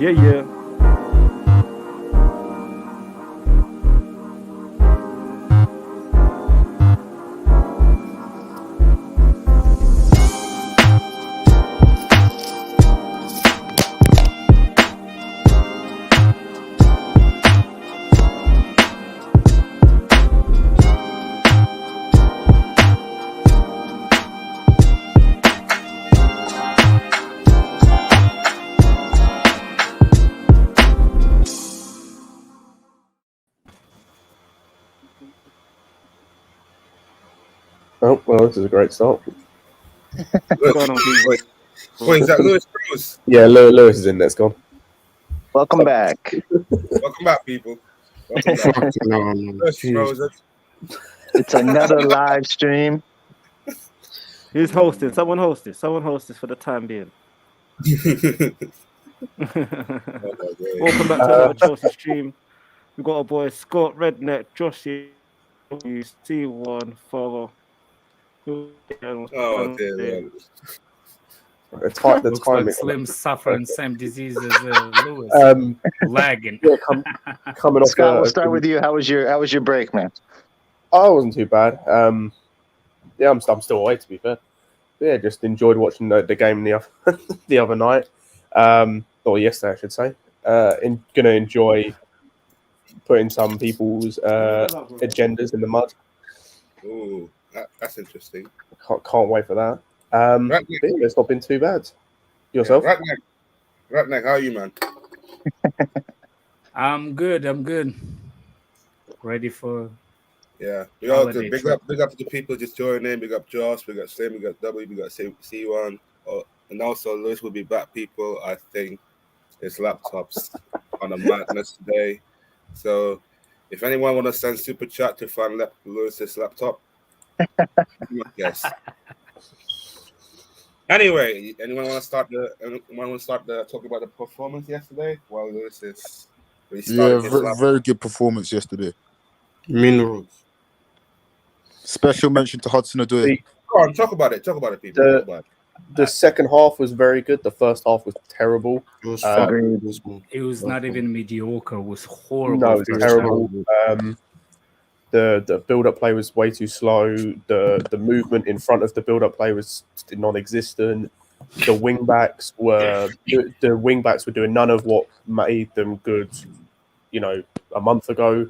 Yeah. Oh, well, this is a great start. What's going on, people? Wait, is that Lewis Rose? Yeah, Lewis is in there, Scott. Welcome back. Welcome back, people. Welcome back. Lewis Rose. It's another live stream. Who's hosting? Someone host this. Someone host this for the time being. Welcome back to another Chelsea stream. We got our boy Scott, Redneck, Joshy, C1, Follow. Oh, dear Lord. It's hard. Looks like Slim suffering same disease as Lewis. Lagging. Yeah, coming off. Scott, we'll start with you. How was your break, man? Oh, it wasn't too bad. Yeah, I'm still away, to be fair. Yeah, just enjoyed watching the game the other night, or yesterday, I should say. Gonna enjoy putting some people's agendas in the mud. Ooh, that's interesting. Can't wait for that. It's not been too bad. Yourself? Yeah, Ratneck, how are you, man? I'm good. Ready for we all good. Big up to the people just joining in. Big up Josh, big up Slim, big up W, big up C1. And also Lewis will be back, people. I think his laptop's on a madness today. So if anyone want to send super chat to find Lewis's laptop, yes. Anyway, anyone want to start talk about the performance yesterday? While Lewis is very good performance yesterday. Minerals. Special mention to Hudson-Odoi. Go on, talk about it, people. The second half was very good. The first half was terrible. It was not even mediocre. It was horrible. No, it was terrible. The build-up play was way too slow. The movement in front of the build-up play was non-existent. The wing-backs were doing none of what made them good, a month ago.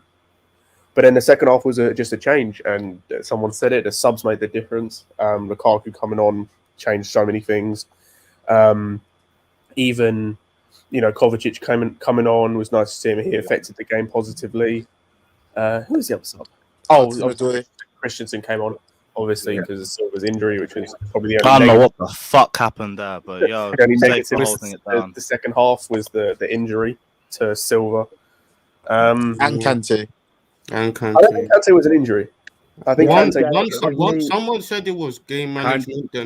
But then the second half was just a change, and someone said it. The subs made the difference. Lukaku coming on changed so many things. Even Kovacic coming on was nice to see him. He affected the game positively. Who was the other sub? Christensen came on, obviously, because of Silva's injury, which was probably the only. I don't know what the fuck happened there, but yo, the second half was the injury to Silva. And Kante. I don't think Kante was an injury. I think someone said it was game management. I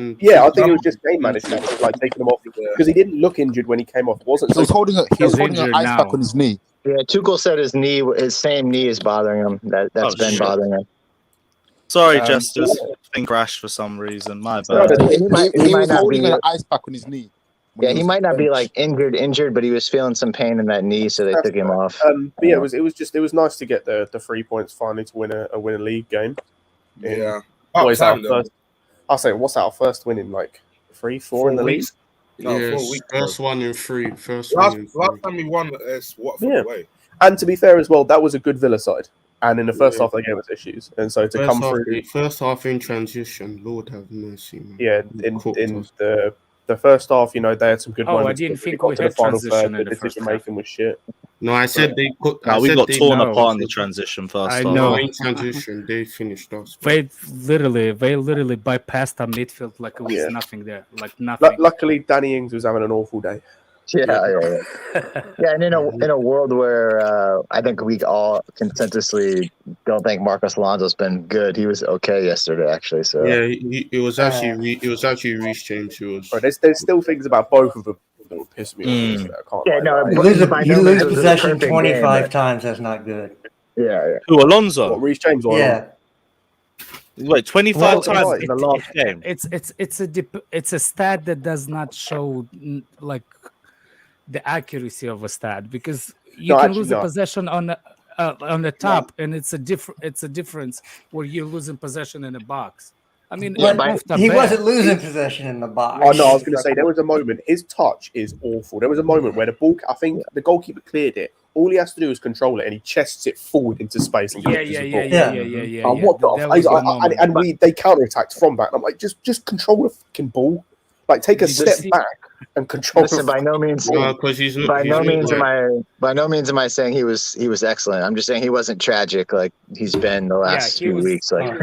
think it was just game management, like taking him off because he didn't look injured when he came off. He was holding an ice pack on his knee. Yeah, Tuchel said his same knee is bothering him. That's been bothering him. Sorry, just thing crashed for some reason. My bad. He was holding an ice pack on his knee. Yeah, he might not be like injured, but he was feeling some pain in that knee, so they took him off. But yeah, it was nice to get the 3 points finally to win a league game. Yeah. What's our first win in like 3-4 in the league? No, yes, 4 weeks. First one in 3. Last time we won is Watford away. And to be fair as well, that was a good Villa side. And in the first half, they gave us issues. And so to come through... First half in transition, Lord have mercy, man. Yeah, in the first half, they had some good moments. I didn't think we had transition in the first half. The decision-making was shit. No, I said they could... we got torn apart in the transition first. I know. In transition, they finished us. They literally bypassed our midfield like it was nothing there. Like nothing. Luckily, Danny Ings was having an awful day. Yeah. And in a world where I think we all consensusly don't think Marcos Alonso's been good, he was okay yesterday actually. So yeah, it was actually Reece James who was. Right, there's still things about both of them that will piss me off. You lose possession 25 times. That's not good. Yeah. Who, Alonso? What, Reece James? Yeah. Wait, 25 times in the last game. It's a stat that does not show like the accuracy of a stat, because you can lose a possession on the top, and it's a difference where you're losing possession in a box. I mean, he wasn't losing possession in the box. Oh no, I was going to say there was a moment. His touch is awful. There was a moment where the ball, I think the goalkeeper cleared it. All he has to do is control it, and he chests it forward into space. And Yeah. What the? And they counter-attacked from that. And I'm like, just control the fucking ball. Like, take a step back and control. Listen, by no means am I saying he was excellent. I'm just saying he wasn't tragic like he's been the last few weeks. Like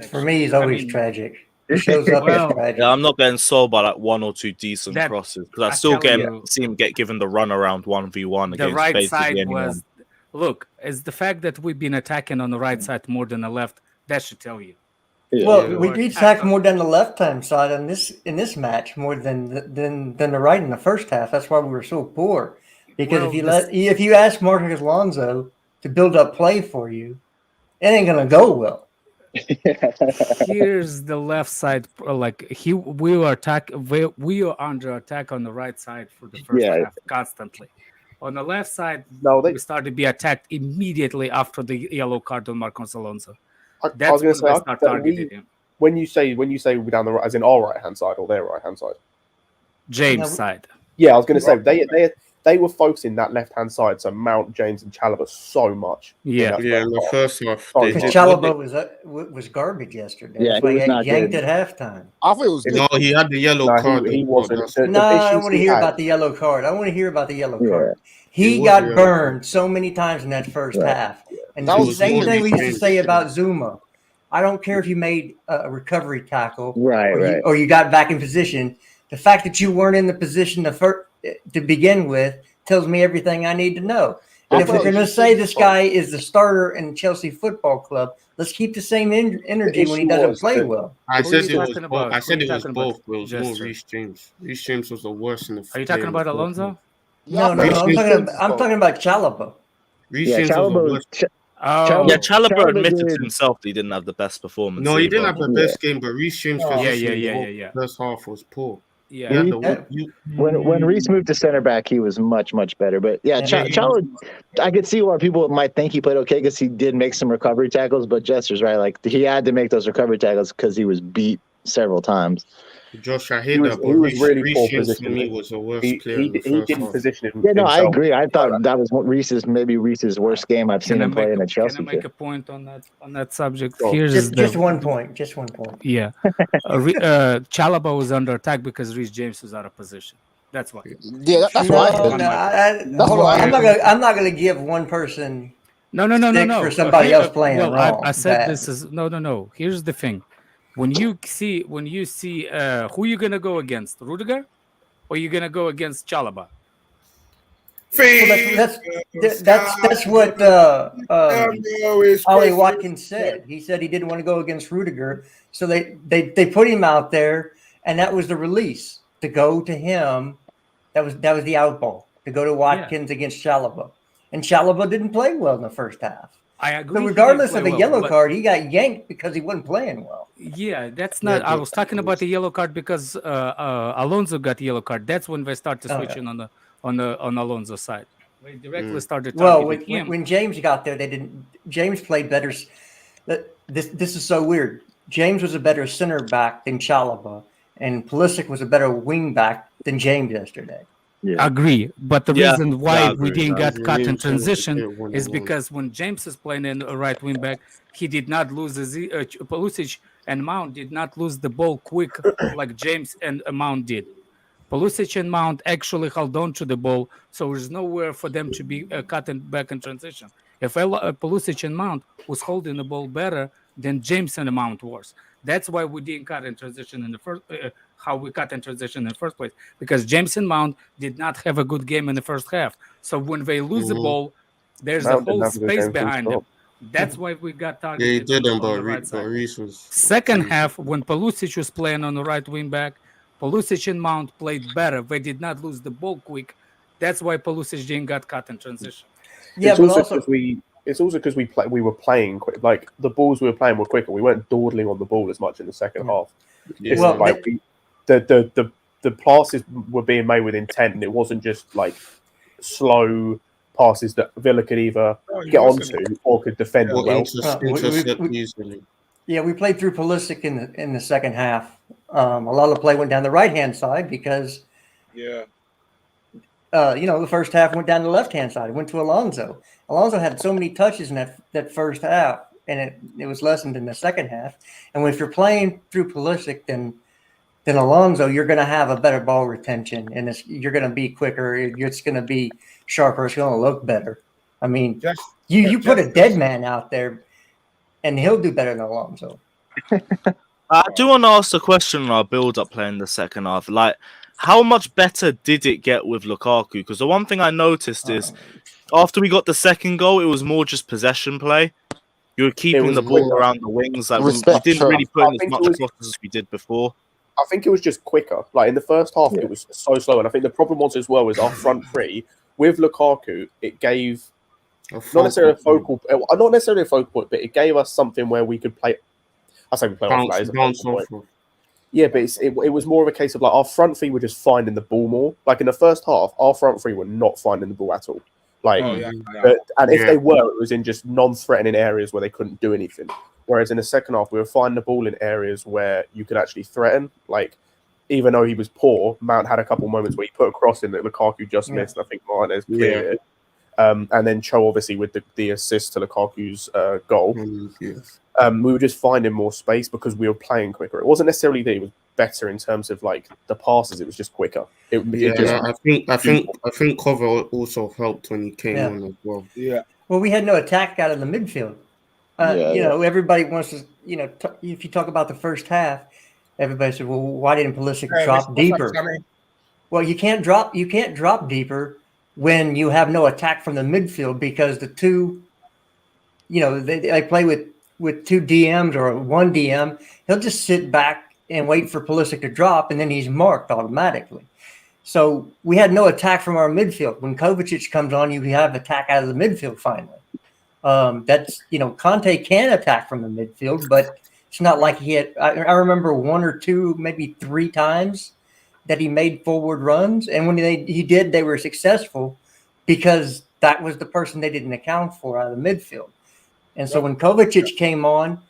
for me, he's always tragic. He shows up as tragic. Yeah, I'm not getting sold by like one or two decent crosses because I still see him get given the run around 1v1 against the right side was. Look, it's the fact that we've been attacking on the right side more than the left. That should tell you. Well, we did attack more than the left-hand side in this match more than the right in the first half. That's why we were so poor. Because if you ask Marcus Alonso to build up play for you, it ain't gonna go well. Here's the left side. Like we were under attack on the right side for the first half constantly. On the left side, we started to be attacked immediately after the yellow card on Marcos Alonso. I was going to say, when you say we're down the right, as in our right hand side or their right hand side, James' side. Yeah, I was going to say they were focusing that left hand side, so Mount, James, and Chalobah so much. Yeah, in the first half. Chalobah was garbage yesterday. Yeah, he was not yanked good. at halftime. I thought it was. No, he had the yellow card. He wasn't. I don't want to hear about the yellow card. I want to hear about the yellow card. He got burned so many times in that first half. And that was the same thing we used to say about Zuma. I don't care if you made a recovery tackle or you got back in position. The fact that you weren't in the position to begin with tells me everything I need to know. And if we're going to say this guy is the starter in Chelsea Football Club, let's keep the same energy when he doesn't play well. I said it was both. I said it was both. It was more Reece James. Reece James was the worst in the. Are you talking about Alonso? No. I'm talking about Chalobah. Reece James was the worst. Chalobah admitted to himself that he didn't have the best performance. No, he didn't have the best game, but Reece James' first half was poor. Yeah. When Reece moved to center back, he was much better. But Chalobah, I could see why people might think he played okay because he did make some recovery tackles. But Jester's right; like he had to make those recovery tackles because he was beat several times. Josh, I hate that, but he was really poor James position. For me was the worst player. He didn't position him. Yeah, no, I agree. I thought that was Reece's worst game I've seen him play in a Chelsea. Can I make a point on that subject? Oh. Here's just 1 point. Just 1 point. Yeah, Chalobah was under attack because Reece James was out of position. That's why. Yeah, that's why. I'm not going to give one person. No. For somebody else playing wrong. I said this is no. Here's the thing. When you see who you gonna go against, Rudiger, or you gonna go against Chalobah? That's what Ollie Watkins said. He said he didn't want to go against Rudiger, so they put him out there, and that was the release to go to him. That was the out ball to go to Watkins against Chalobah, and Chalobah didn't play well in the first half. I agree. But regardless of the yellow card, he got yanked because he wasn't playing well. Yeah, that's not. I was talking about the yellow card because Alonso got the yellow card. That's when they started switching on Alonso's side. They directly started. When James got there, they didn't. James played better. This is so weird. James was a better center back than Chalobah, and Pulisic was a better wing back than James yesterday. Yeah. Agree, but the reason why we didn't get caught in transition is because when James is playing in a right wing back, he did not lose Pulisic and Mount did not lose the ball quick like James and Mount did. Pulisic and Mount actually held on to the ball, so there's nowhere for them to be cut back in transition. If Pulisic and Mount was holding the ball better than James and Mount was, that's why we didn't cut in transition in the first. How we cut in transition in the first place, because James and Mount did not have a good game in the first half. So when they lose the ball, there's a whole space behind them. That's why we got targeted. Yeah, he did, on the right side. Second half, when Pulisic was playing on the right wing back, Pulisic and Mount played better. They did not lose the ball quick. That's why Pulisic didn't got cut in transition. Yeah, it's also because we were playing quick. Like the balls we were playing were quicker. We weren't dawdling on the ball as much in the second half. Yeah. Well, like the the passes were being made with intent, and it wasn't just like slow passes that Villa could either get onto or could defend well. Yeah, we played through Pulisic in the second half. A lot of play went down the right-hand side because the first half went down the left-hand side. It went to Alonso. Alonso had so many touches in that first half, and it was lessened in the second half. And if you're playing through Pulisic, then Alonso, you're going to have a better ball retention, and you're going to be quicker. It's going to be sharper. It's going to look better. I mean, you put a dead man out there, and he'll do better than Alonso. I do want to ask a question on our build-up play in the second half. Like, how much better did it get with Lukaku? Because the one thing I noticed is after we got the second goal, it was more just possession play. You were keeping the ball around the wings. Like, we didn't really put in as much crosses as we did before. I think it was just quicker. Like in the first half, it was so slow. And I think the problem was as well is our front three with Lukaku, it gave not necessarily a focal point, but it gave us something where we could play. I say we play off that as a focal point. Yeah, but it was more of a case of like our front three were just finding the ball more. Like in the first half, our front three were not finding the ball at all. Like, if they were, it was in just non-threatening areas where they couldn't do anything. Whereas in the second half, we were finding the ball in areas where you could actually threaten. Like, even though he was poor, Mount had a couple moments where he put a cross in that Lukaku just missed. I think Martinez cleared it. And then Cho, obviously, with the assist to Lukaku's goal. We were just finding more space because we were playing quicker. It wasn't necessarily that it was better in terms of like the passes; it was just quicker. I think cover also helped when he came on as well. Yeah. Well, we had no attack out of the midfield. Everybody wants to. If you talk about the first half, everybody said, "Well, why didn't Pulisic drop deeper?" Well, you can't drop deeper when you have no attack from the midfield because the two, they play with two DMs or one DM. He'll just sit back and wait for Pulisic to drop, and then he's marked automatically. So we had no attack from our midfield. When Kovacic comes on, you have attack out of the midfield finally. That's Conte can attack from the midfield, but it's not like he had. I remember one or two, maybe three times that he made forward runs, and when he did, they were successful because that was the person they didn't account for out of the midfield. And so when Kovacic came on,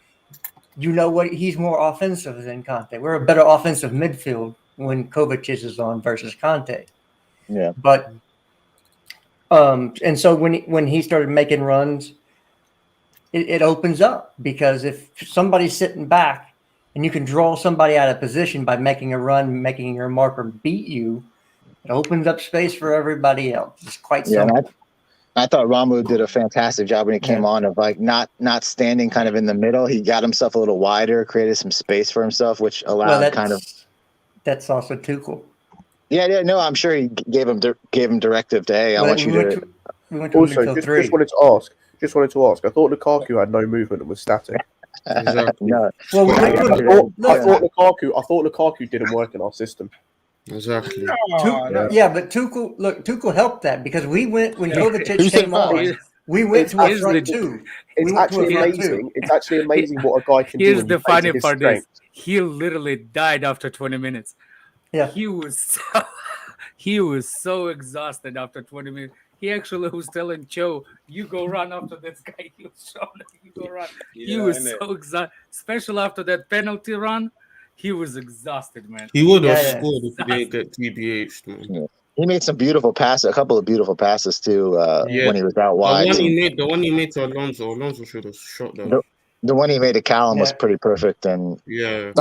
he's more offensive than Conte. We're a better offensive midfield when Kovacic is on versus Conte. Yeah. But and so when he started making runs, it opens up because if somebody's sitting back and you can draw somebody out of position by making a run, making your marker beat you, it opens up space for everybody else. It's quite simple. I thought Romelu did a fantastic job when he came on of like not standing kind of in the middle. He got himself a little wider, created some space for himself, which allowed That's also Tuchel. Yeah, no, I'm sure he gave him directive to, hey, I want you to. We went to also, just wanted to ask. I thought Lukaku had no movement and was static. Exactly. No. Well, I thought Lukaku didn't work in our system. Exactly. But Tuchel helped that because we went when Kovacic came on. We went to a front two. It's actually amazing. It's actually amazing what a guy can do. Here's the funny part: is he literally died after 20 minutes. Yeah, he was so exhausted after 20 minutes. He actually was telling Cho, "You go run after this guy." He was showing him, "You go run." He was so exhausted, especially after that penalty run. He was exhausted, man. He would have scored if he didn't get TBH. Yeah. He made some beautiful passes, a couple of beautiful passes too when he was out wide. The one he made to Alonso should have shot that. The one he made to Callum was pretty perfect, and you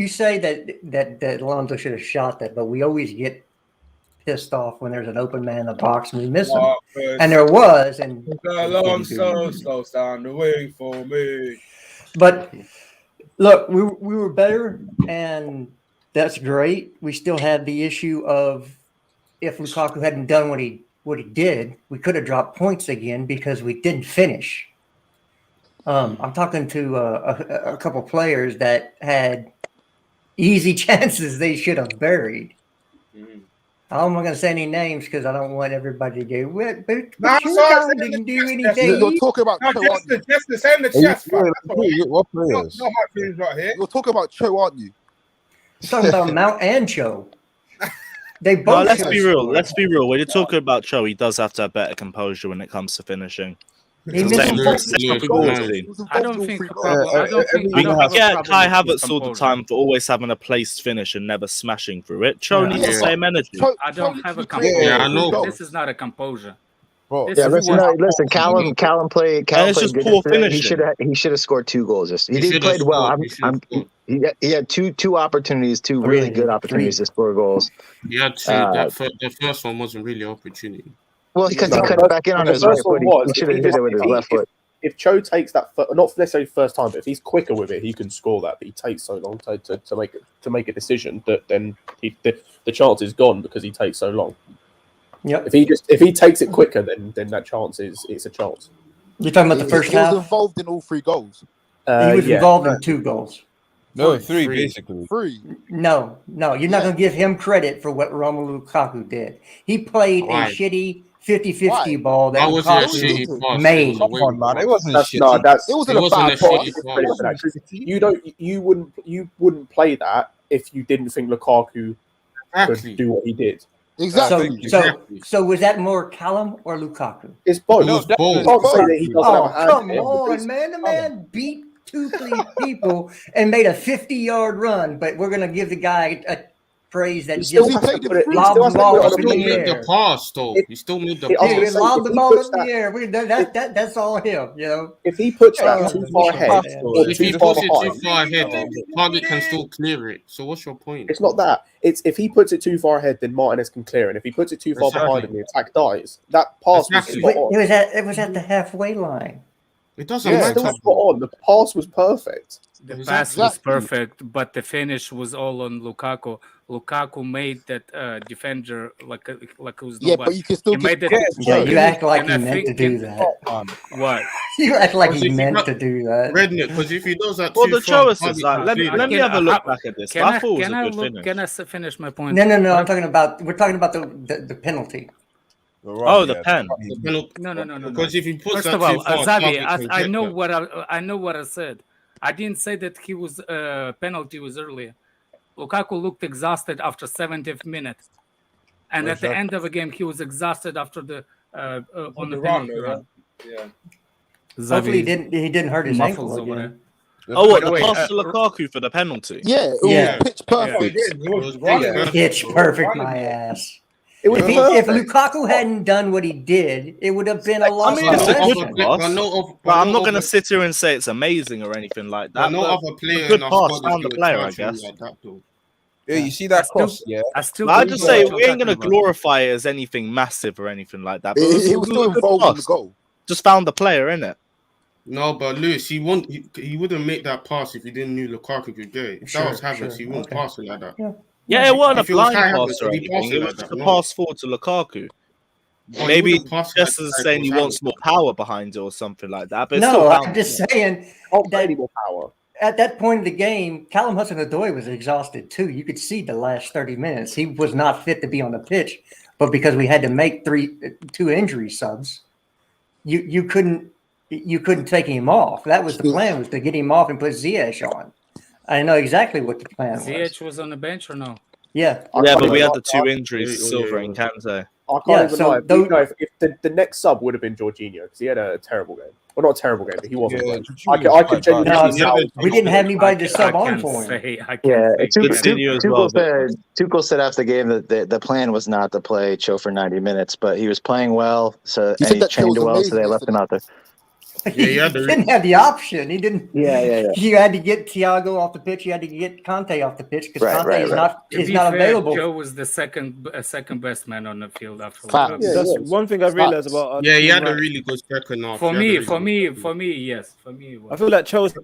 say that Alonso should have shot that, but we always get pissed off when there's an open man in the box and we miss him. And there was, and Alonso slows down the way for me. But look, we were better, and that's great. We still had the issue of if Lukaku hadn't done what he did, we could have dropped points again because we didn't finish. I'm talking to a couple players that had easy chances they should have buried. I'm not going to say any names because I don't want everybody to go, but you didn't do anything. You're talking about just the chest. What players? You're talking about Cho, aren't you? I'm talking about Mount and Cho. They both. No, let's be real. Let's be real. When you're talking about Cho, he does have to have better composure when it comes to finishing. He missed Same four for goals. Goldstein. I don't think a problem. I don't think. We I don't have a get problem Kai with his Havertz all the composure. time for always having a placed finish and never smashing through it. Cho needs the same energy. I don't have a composure. Yeah, I know. This is not a composure. Bro, This Yeah, is listen, what- listen. Callum played. And Callum it's played just good poor yesterday. finishing. He should have scored 2 goals. He He did should played have well. scored. He should have scored. He had two opportunities, two really good opportunities to score goals. He had two. The first one wasn't really an opportunity. Well, because he No, cut it back in on the his right first one foot. was, He should if have he hit it with just- his left foot. If Cho takes that, not necessarily first time, but if he's quicker with it, he can score that. But he takes so long to make a decision that then the chance is gone because he takes so long. Yep. If he takes it quicker, then that chance it's a chance. You're talking about the first He was half? involved in all 3 goals. He was Yeah. involved in 2 goals. No, 3 basically. 3. No, you're not going to give him credit for what Romelu Lukaku did. He played Why? a shitty 50-50 Why? ball that That wasn't a Lukaku shitty pass. made. It was a way Come on, man. It wasn't That's shit. no, that's It wasn't It a wasn't bad a pass. shitty pass. You wouldn't play that if you didn't think Lukaku Exactly. could do what he did. Exactly. So was that more Callum or Lukaku? It's both. It was You both. can't say that he doesn't Oh, have a hand come in it on, because- man. The man beat 2-3 people and made a 50-yard run, but we're going to give the guy a praise that He still just has to put it. He lobbed still has the to ball put it up on in a the He plate. made air. the pass, though. If- He still made the I was pass. gonna He say, lobbed if the he ball puts up in the that- air. That's all him, you know. If he puts that Oh, too far man. ahead or If too he far puts it behind, too far ahead, target can still clear it. So what's your point? it's not that. It's if he puts it too far ahead, then Martinez can clear it. And if he puts it too far Exactly. behind and the attack dies, that pass Exactly. was But spot on. it was at the halfway line. It doesn't It's matter. still spot on. The pass was perfect. The pass was Exactly. perfect, but the finish was all on Lukaku. Lukaku made that defender like it was Yeah, nobody. but you can still He made get that. Yeah, you act like And he I meant to think- do that. What? You act like Because he if you meant got- to do that. Redneck, because if he does that Well, too the far, choice target is like, can let me clear it. have a look back at this. Can I I, thought it was can a I good look? finish. Can I finish my point? No. I'm talking about. We're talking about the penalty. Oh, the pen. The penalty- No. Because if he puts First that of all, too far, Zabi, target can I get know that. I know what I said. I didn't say that he was penalty was earlier. Lukaku looked exhausted after 70th minute, and at the end of the game, he was exhausted after the on the penalty run. Yeah. Hopefully, Zabi he didn't hurt his muffles ankle over again. Oh, what, the Wait, pass to Lukaku for the penalty? Yeah, it Yeah. was pitch perfect. It was Pitch perfect, my ass. It was If perfect. Lukaku hadn't done what he did, it would have been a loss. mean, it's a But good no pass. other- But I'm not no going to other- sit here and say it's amazing or anything like but that. no but other player good in our pass squad is found the gonna player, I charge him guess. like that, though. Yeah, you see that cross, yeah? I still. But I believe just what say you're we ain't going to talking about. glorify it as anything massive or anything like that. But He was a still good involved in the pass. goal. Just found the player in it. No, but Lewis, he wouldn't make that pass if he didn't know Lukaku could get it. If Sure, that was Havertz, he sure, wouldn't okay. pass it like that. Yeah, it wasn't If a it was blind Kai pass Havertz, or he'd be anything. passing It was like just that, a no. pass forward to Lukaku. But he Maybe wouldn't pass it like just as that if saying it he was wants Havertz. more power behind it or something like that. But it No, still found I'm just saying Can't play that any more power. at that point in the game, Callum Hudson-Odoi was exhausted too. You could see the last 30 minutes. He was not fit to be on the pitch, but because we had to make 2 injury subs, you couldn't take him off. That was the plan, was to get him off and put Ziyech on. I know exactly what the plan was. Ziyech was on the bench or no? Yeah. Yeah, but we I had can't the 2 injuries, yeah, Silva yeah. and Kante. I can't Yeah, even so lie. those- If the next sub would have been Jorginho because he had a terrible game. Well, not a terrible game, but he wasn't Yeah, great. Jorginho I could was quite genuinely bad. see No, how we didn't have anybody to sub on for him. Yeah, Coutinho as well, Tuchel said after the game that the plan was not to play Cho for 90 minutes, but he was playing well, so He and said he that Cho trained was well, so amazing they left him out there. Yeah, he had the- didn't have the option. He didn't. Yeah. You had to get Thiago off the pitch. You had to get Conte off the pitch because Right, Conte right, is right. not To is be not fair, available. Joe was the second best man on the field after. Facts. Yeah, That's yeah. one thing I realized about our Yeah, he team had a right- really good second half. For He had a me, really for good me, second for me, yes, for me. It was. I feel like Chelsea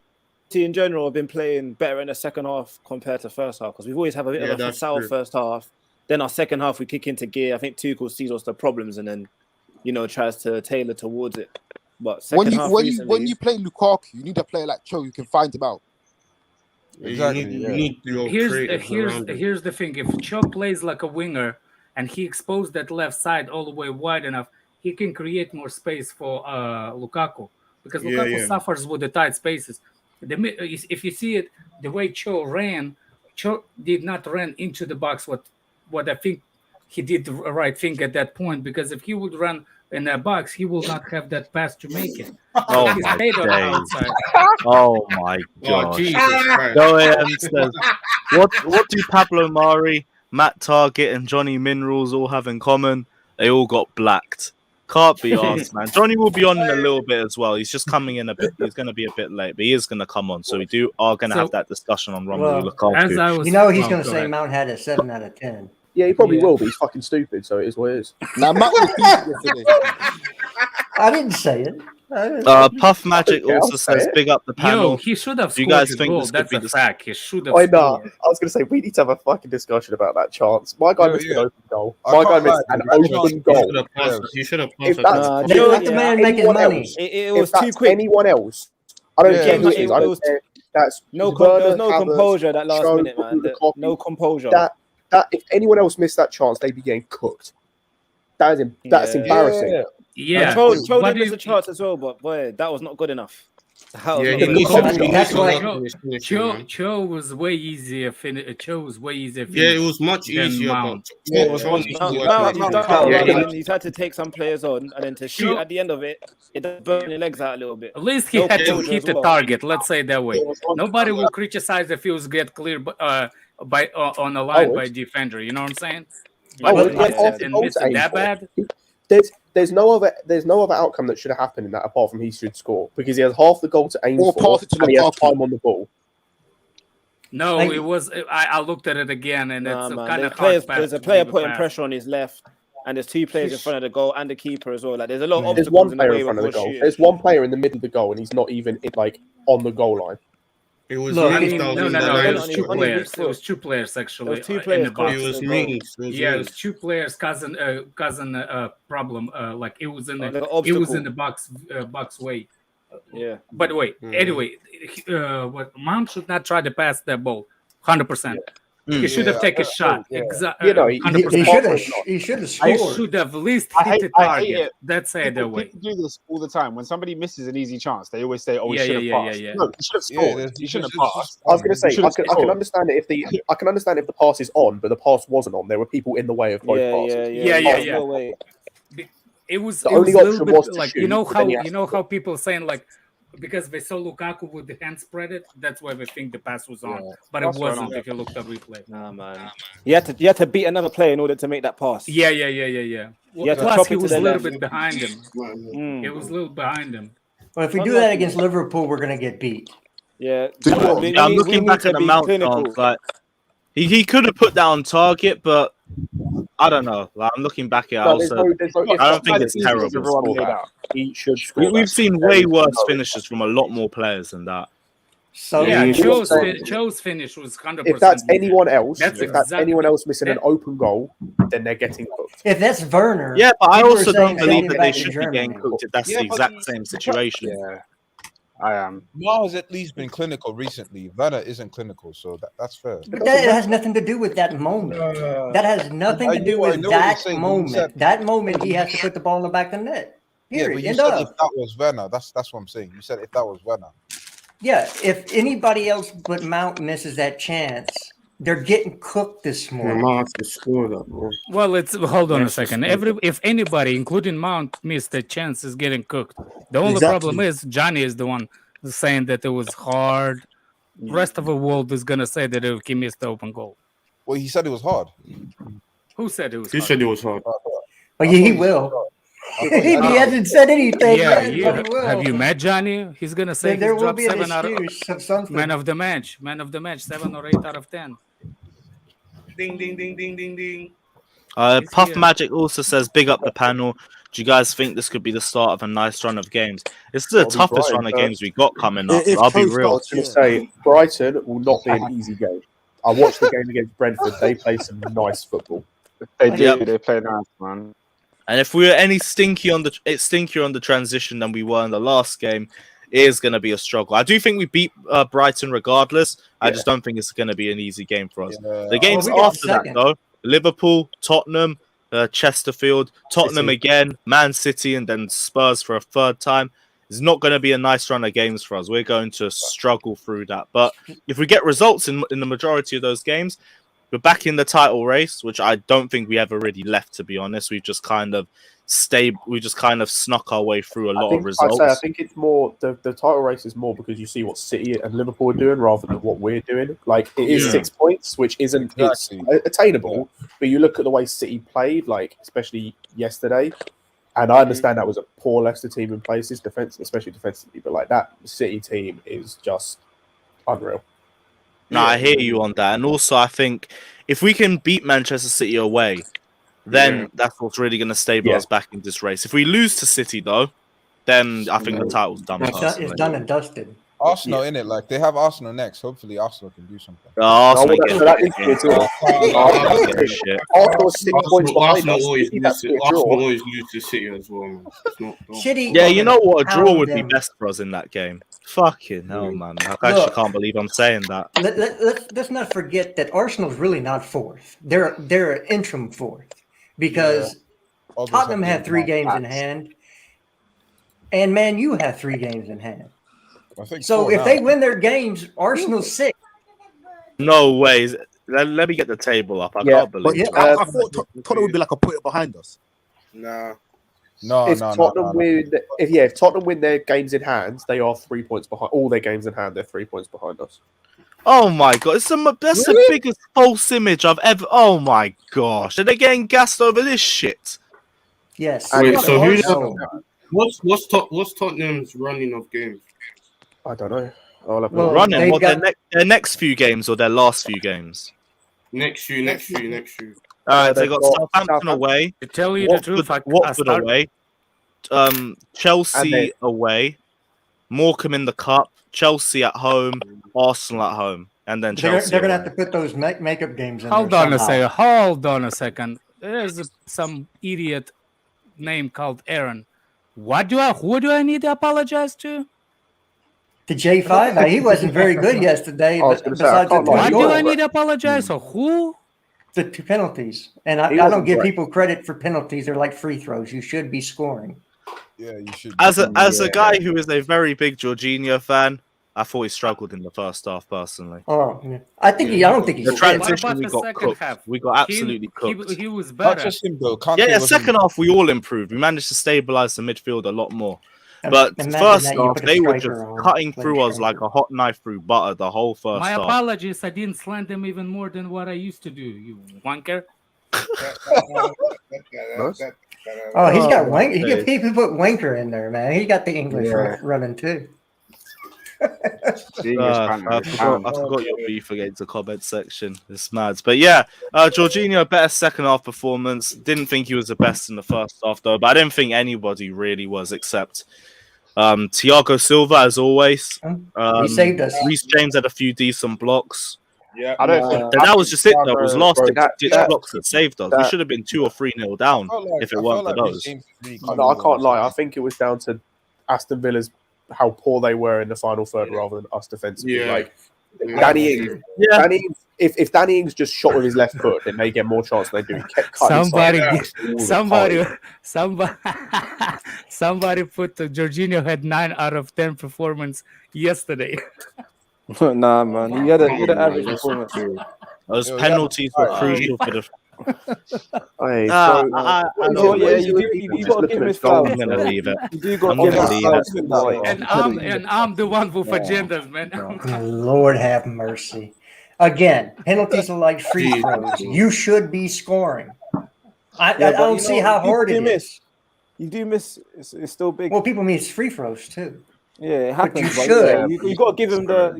in general have been playing better in the second half compared to first half because we've always have a bit Yeah, of a that's sour true. first half. Then our second half we kick into gear. I think Tuchel sees what's the problems and then tries to tailor towards it. But second half When recently, you play Lukaku, you need a player like Cho who can find him out. Exactly, You yeah. need your creators around him. Here's the thing. If Cho plays like a winger and he exposed that left side all the way wide enough, he can create more space for Lukaku because Lukaku suffers with the tight spaces. If you see it, the way Cho ran, Cho did not run into the box. What I think he did the right thing at that point, because if he would run in that box, he will not have that pass to make it. Oh He my stayed on the days. outside. Oh my Oh, gosh. Jesus Christ. Go ahead says, what do Pablo Mari, Matt Target, and Johnny Minerals all have in common? They all got blacked. Can't be asked, man. Johnny will be on in a little bit as well. He's just coming in a bit. He's going to be a bit late, but he is going to come on. So we are going to have that discussion on Romelu Lukaku. As I was, he's going to say Mount had a 7 out of 10. Yeah, he probably will, but he's fucking stupid, so it is what it is. Now, Matt was decent yesterday. I didn't say it. Puff Magic also says, big up the panel. Yo, he should have Do you scored guys the think goal. this could That's be a the fact. He should have I know. scored. I was going to say, we need to have a fucking discussion about that chance. My guy missed an open goal. I My guy can't missed lie, an dude. open goal. You should have If passed that's They let the man make his anyone money. else, It was if that's too quick. anyone else, I don't care who it is. I don't care. That's There was Werner, no Havertz, composure that last Shaw, minute, man. Lukaku. No composure. That if anyone else missed that chance, they'd be getting cooked. That's embarrassing. Yeah, Cho did miss a chance as well, but boy, that was not good enough. That was Yeah, not he good needs enough. to- That's why Cho was way easier. Cho was way easier. Yeah, it was much than easier. Mount. He's had to take some players on, and then to shoot at the end of it, it does burn your legs out a little bit. At least he had to hit the target. Let's say that way. Nobody will criticize if he was get cleared on the line by defender. You know what I'm saying? But missing that bad. There's no other outcome that should have happened in that apart from he should score because he has half the goal to aim Or for pass it to and he has Lukaku. time on the ball. No, it was. I looked at it again, and it's kind of hard. There's a player putting pressure on his left, and there's two players in front of the goal and the keeper as well. Like there's a lot of There's obstacles one player in front of the goal. There's one player in the middle of the goal, and he's not even on the goal line. It was no. It was two players. It was two players actually. Two players. In the box. It was me. Yeah, it was two players. Cousin problem. Like it was in the box way. Yeah. But wait. Anyway, what Mount should not try to pass that ball. 100%. He should have taken a shot. Exactly. He should have scored. He should have at least hit the target. That's it that way. People do this all the time. When somebody misses an easy chance, they always say, "Oh, he should have passed." Yeah. No, he should have scored. He shouldn't have passed. I was going to say I can understand it if the pass is on, but the pass wasn't on. There were people in the way of both passes. Yeah. No way. It was the a only little option bit was to like shoot, you know but then how people saying like because they saw Lukaku with the hand spread it, that's why they think the pass was on, but it wasn't. If you looked at replay, nah, man, you had to beat another player in order to make that pass. Yeah. Well, plus he was a little bit behind him. It was a little behind him. Well, if we do that against Liverpool, we're going to get beat. Yeah, I'm looking back at the Mount chance, like he could have put that on target, but I don't know. Like I'm looking back at it, I don't think it's terrible. We've seen way worse finishes from a lot more players than that. So yeah, Cho's finish was 100%. If that's anyone else, anyone else missing an open goal, then they're getting cooked. If that's Werner, yeah, but I also don't believe that they should be getting cooked if that's the exact same situation. Yeah, I am. Mao has at least been clinical recently. Werner isn't clinical, so that's fair. But that has nothing to do with that moment. That has nothing to do with that moment. That moment, he has to put the ball in the back of the net. Yeah, but you said if that was Werner, that's what I'm saying. You said if that was Werner. Yeah, if anybody else but Mount misses that chance, they're getting cooked this morning. Well, hold on a second. If anybody, including Mount, missed the chance, is getting cooked. The only problem is Johnny is the one saying that it was hard. The rest of the world is gonna say that he missed the open goal. Well, he said it was hard. Who said it was? He said it was hard. But he will. He hasn't said anything. Have you met Johnny? He's gonna say there he's will dropped be an 7 out excuse of of something. Man of the match, 7 or 8 out of 10. Ding ding ding ding ding ding. Puff Magic also says, "Big up the panel. Do you guys think this could be the start of a nice run of games? This is the toughest run of games we got coming up. I'll be real. I was going to say Brighton will not be an easy game. I watched the game against Brentford. They play some nice football. They do. They play nice, man. And if we were any stinkier on the transition than we were in the last game, it is going to be a struggle. I do think we beat Brighton regardless. I just don't think it's going to be an easy game for us. The games after that, though, Liverpool, Tottenham, Chesterfield, Tottenham again, Man City, and then Spurs for a third time. It's not going to be a nice run of games for us. We're going to struggle through that. But if we get results in the majority of those games, we're back in the title race, which I don't think we ever really left, to be honest. We've just kind of snuck our way through a lot of results. I think it's more the title race is more because you see what City and Liverpool are doing rather than what we're doing. Like it is 6 points, which isn't it's attainable. But you look at the way City played, like especially yesterday, and I understand that was a poor Leicester team in places, especially defensively. But like that City team is just unreal. No, I hear you on that, and also I think if we can beat Manchester City away, then that's what's really going to stabilize us back in this race. If we lose to City, though, then I think the title's done. It's done and dusted. Arsenal in it, like they have Arsenal next. Hopefully, Arsenal can do something. Arsenal always lose to City as well. Yeah, you know what? A draw would be best for us in that game. Fucking hell, man! I actually can't believe I'm saying that. Let's not forget that Arsenal's really not fourth. They're an interim fourth because Tottenham had 3 games in hand, and Man U had 3 games in hand. I think so. If they win their games, Arsenal's 6th. No ways. Let me get the table up. I can't believe it. I thought Tottenham would be like a point behind us. Nah. If Tottenham win their games in hand, they are 3 points behind. All their games in hand, they're 3 points behind us. Oh my god, that's the biggest false image I've ever. Oh my gosh, are they getting gassed over this shit? Yes. Wait, so what's Tottenham's running of games? I don't know. Running what their next few games or their last few games? Next few. All right, they got Southampton away. To tell you the truth, Watford away, Chelsea away, Morecambe in the cup, Chelsea at home, Arsenal at home, and then Chelsea. They're gonna have to put those makeup games in. Hold on a second. There's some idiot name called Aaron. Who do I need to apologize to? To J5, now, he wasn't very good yesterday. Why do I need to apologize? So who? The 2 penalties, and I don't give people credit for penalties. They're like free throws. You should be scoring. Yeah, you should. As a guy who is a very big Jorginho fan, I thought he struggled in the first half. Personally, I don't think he's the transition. We got cooked. We got absolutely cooked. He was better. Not just him though. Second half we all improved. We managed to stabilize the midfield a lot more. But first half, they were just cutting through us like a hot knife through butter the whole first My half. apologies, I didn't slant them even more than what I used to do, you wanker. He's got wanker. He put wanker in there, man. He got the English running too. I forgot your beef against the comment section. It's mad. But yeah, Jorginho, better second half performance. Didn't think he was the best in the first half, though. But I didn't think anybody really was except Thiago Silva, as always. He saved us. Reece James had a few decent blocks. Yeah, I don't think that was just it, though. It was last ditch blocks that saved us. We should have been 2 or 3-0 down if it weren't for those. No, I can't lie. I think it was down to Aston Villa's how poor they were in the final third rather than us defensively. Yeah. Like Danny Ings, if Danny Ings just shot with his left foot, then they get more chance than they do. He kept cutting somebody put Jorginho had 9 out of 10 performance yesterday. Nah, man, you had an average performance. Those penalties were crucial for the. You got to give him his flowers. I'm gonna leave it. You got to give him flowers. And I'm the one with agendas, man. Lord have mercy. Again, penalties are like free throws. You should be scoring. I don't see how hard it is. You do miss. It's still big. Well, people miss free throws too. Yeah, it happens. But you should. You got to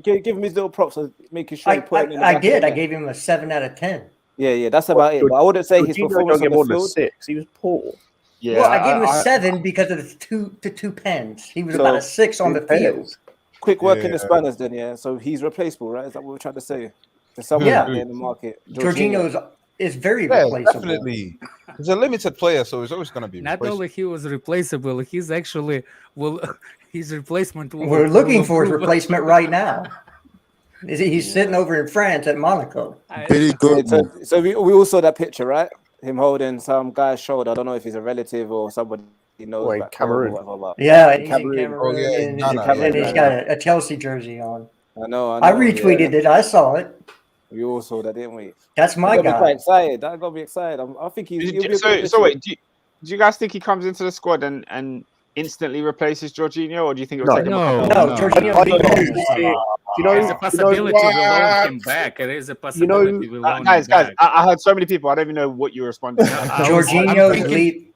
give him his little props and making sure. I did. I gave him a 7 out of 10. Yeah, that's about it. But I wouldn't say his performance on the field. 6. He was poor. Yeah, well, I gave him a 7 because of the two pens. He was about a 6 on the field. Quick work in the Spanish, then, yeah. So he's replaceable, right? Is that what we're trying to say? There's someone out there in the market. Jorginho is very replaceable. Definitely. He's a limited player, so he's always going to be Not only he was replaceable, he's actually his replacement. We're looking for his replacement right now. He's sitting over in France at Monaco. Very good. So we all saw that picture, right? Him holding some guy's shoulder. I don't know if he's a relative or somebody He knows in Cameroon. Yeah, he's in Oh, Cameroon, yeah, and, Ghana, he's got a Chelsea jersey on. I know. I retweeted it. I saw it. We all saw that, didn't we? That's my I got guy. me quite excited. I got me excited. I think he'll be a good So addition. wait, do you guys think he comes into the squad and instantly replaces Jorginho, or do you think it'll take him a couple? No, Jorginho. There's a possibility we'll loan him back. There is a possibility we'll loan him guys, back. I heard so many people. I don't even know what you responded to. Jorginho's leap.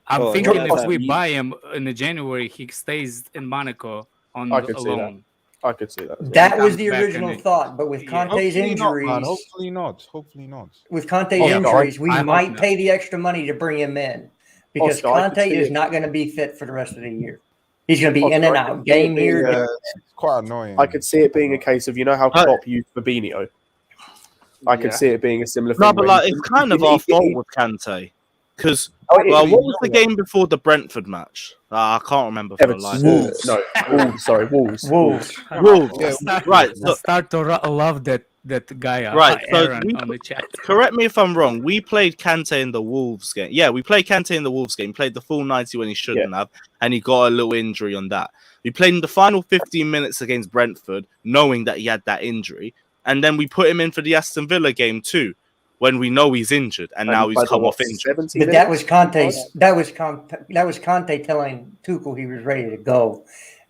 I'm thinking if we buy him in the January, he stays in Monaco on loan. I could see that. That was the original thought, but with Conte's injuries, Hopefully not. with Conte's injuries, we might pay the extra money to bring him in because Conte is not going to be fit for the rest of the year. He's going to be in and out, game here. It's quite annoying. I could see it being a case of how Klopp used Fabinho. I could see it being a similar thing. No, but like it's kind of our fault with Kante. Because what was the game before the Brentford match? I can't remember. Wolves. No, Wolves. Wolves. Right. So, start to love that guy. Right. So Aaron on the chat. Correct me if I'm wrong. We played Kante in the Wolves game. Yeah, we played Kante in the Wolves game. Played the full 90 when he shouldn't have, and he got a little injury on that. We played in the final 15 minutes against Brentford, knowing that he had that injury, and then we put him in for the Aston Villa game too, when we know he's injured, and now he's come off injured. But that was Conte's. That was Conte telling Tuchel he was ready to go.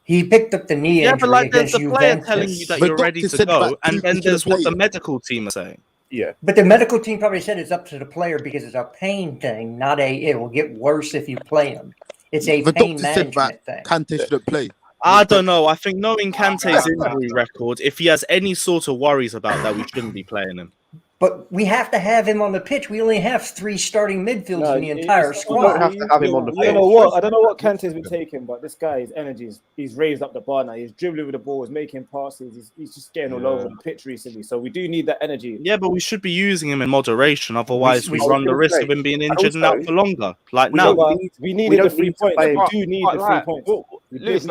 He picked up the knee injury but like there's against the player Juventus. telling you that you're ready to go, and then there's what the medical team are saying. Yeah, but the medical team probably said it's up to the player because it's a pain thing, not it will get worse if you play him. It's a pain management thing. Kante shouldn't play. I don't know. I think knowing Kante's injury record, if he has any sort of worries about that, we shouldn't be playing him. But we have to have him on the pitch. We only have 3 starting midfields in the entire squad. We don't have to have him on the pitch. I don't know what Kante's been taking, but this guy, his energy, he's raised up the bar now. He's dribbling with the ball, he's making passes. He's just getting all over the pitch recently. So we do need that energy. Yeah, but we should be using him in moderation. Otherwise, we run the risk of him being injured and out for longer. Like now, we needed the 3 points. We do need the 3 points. Lewis,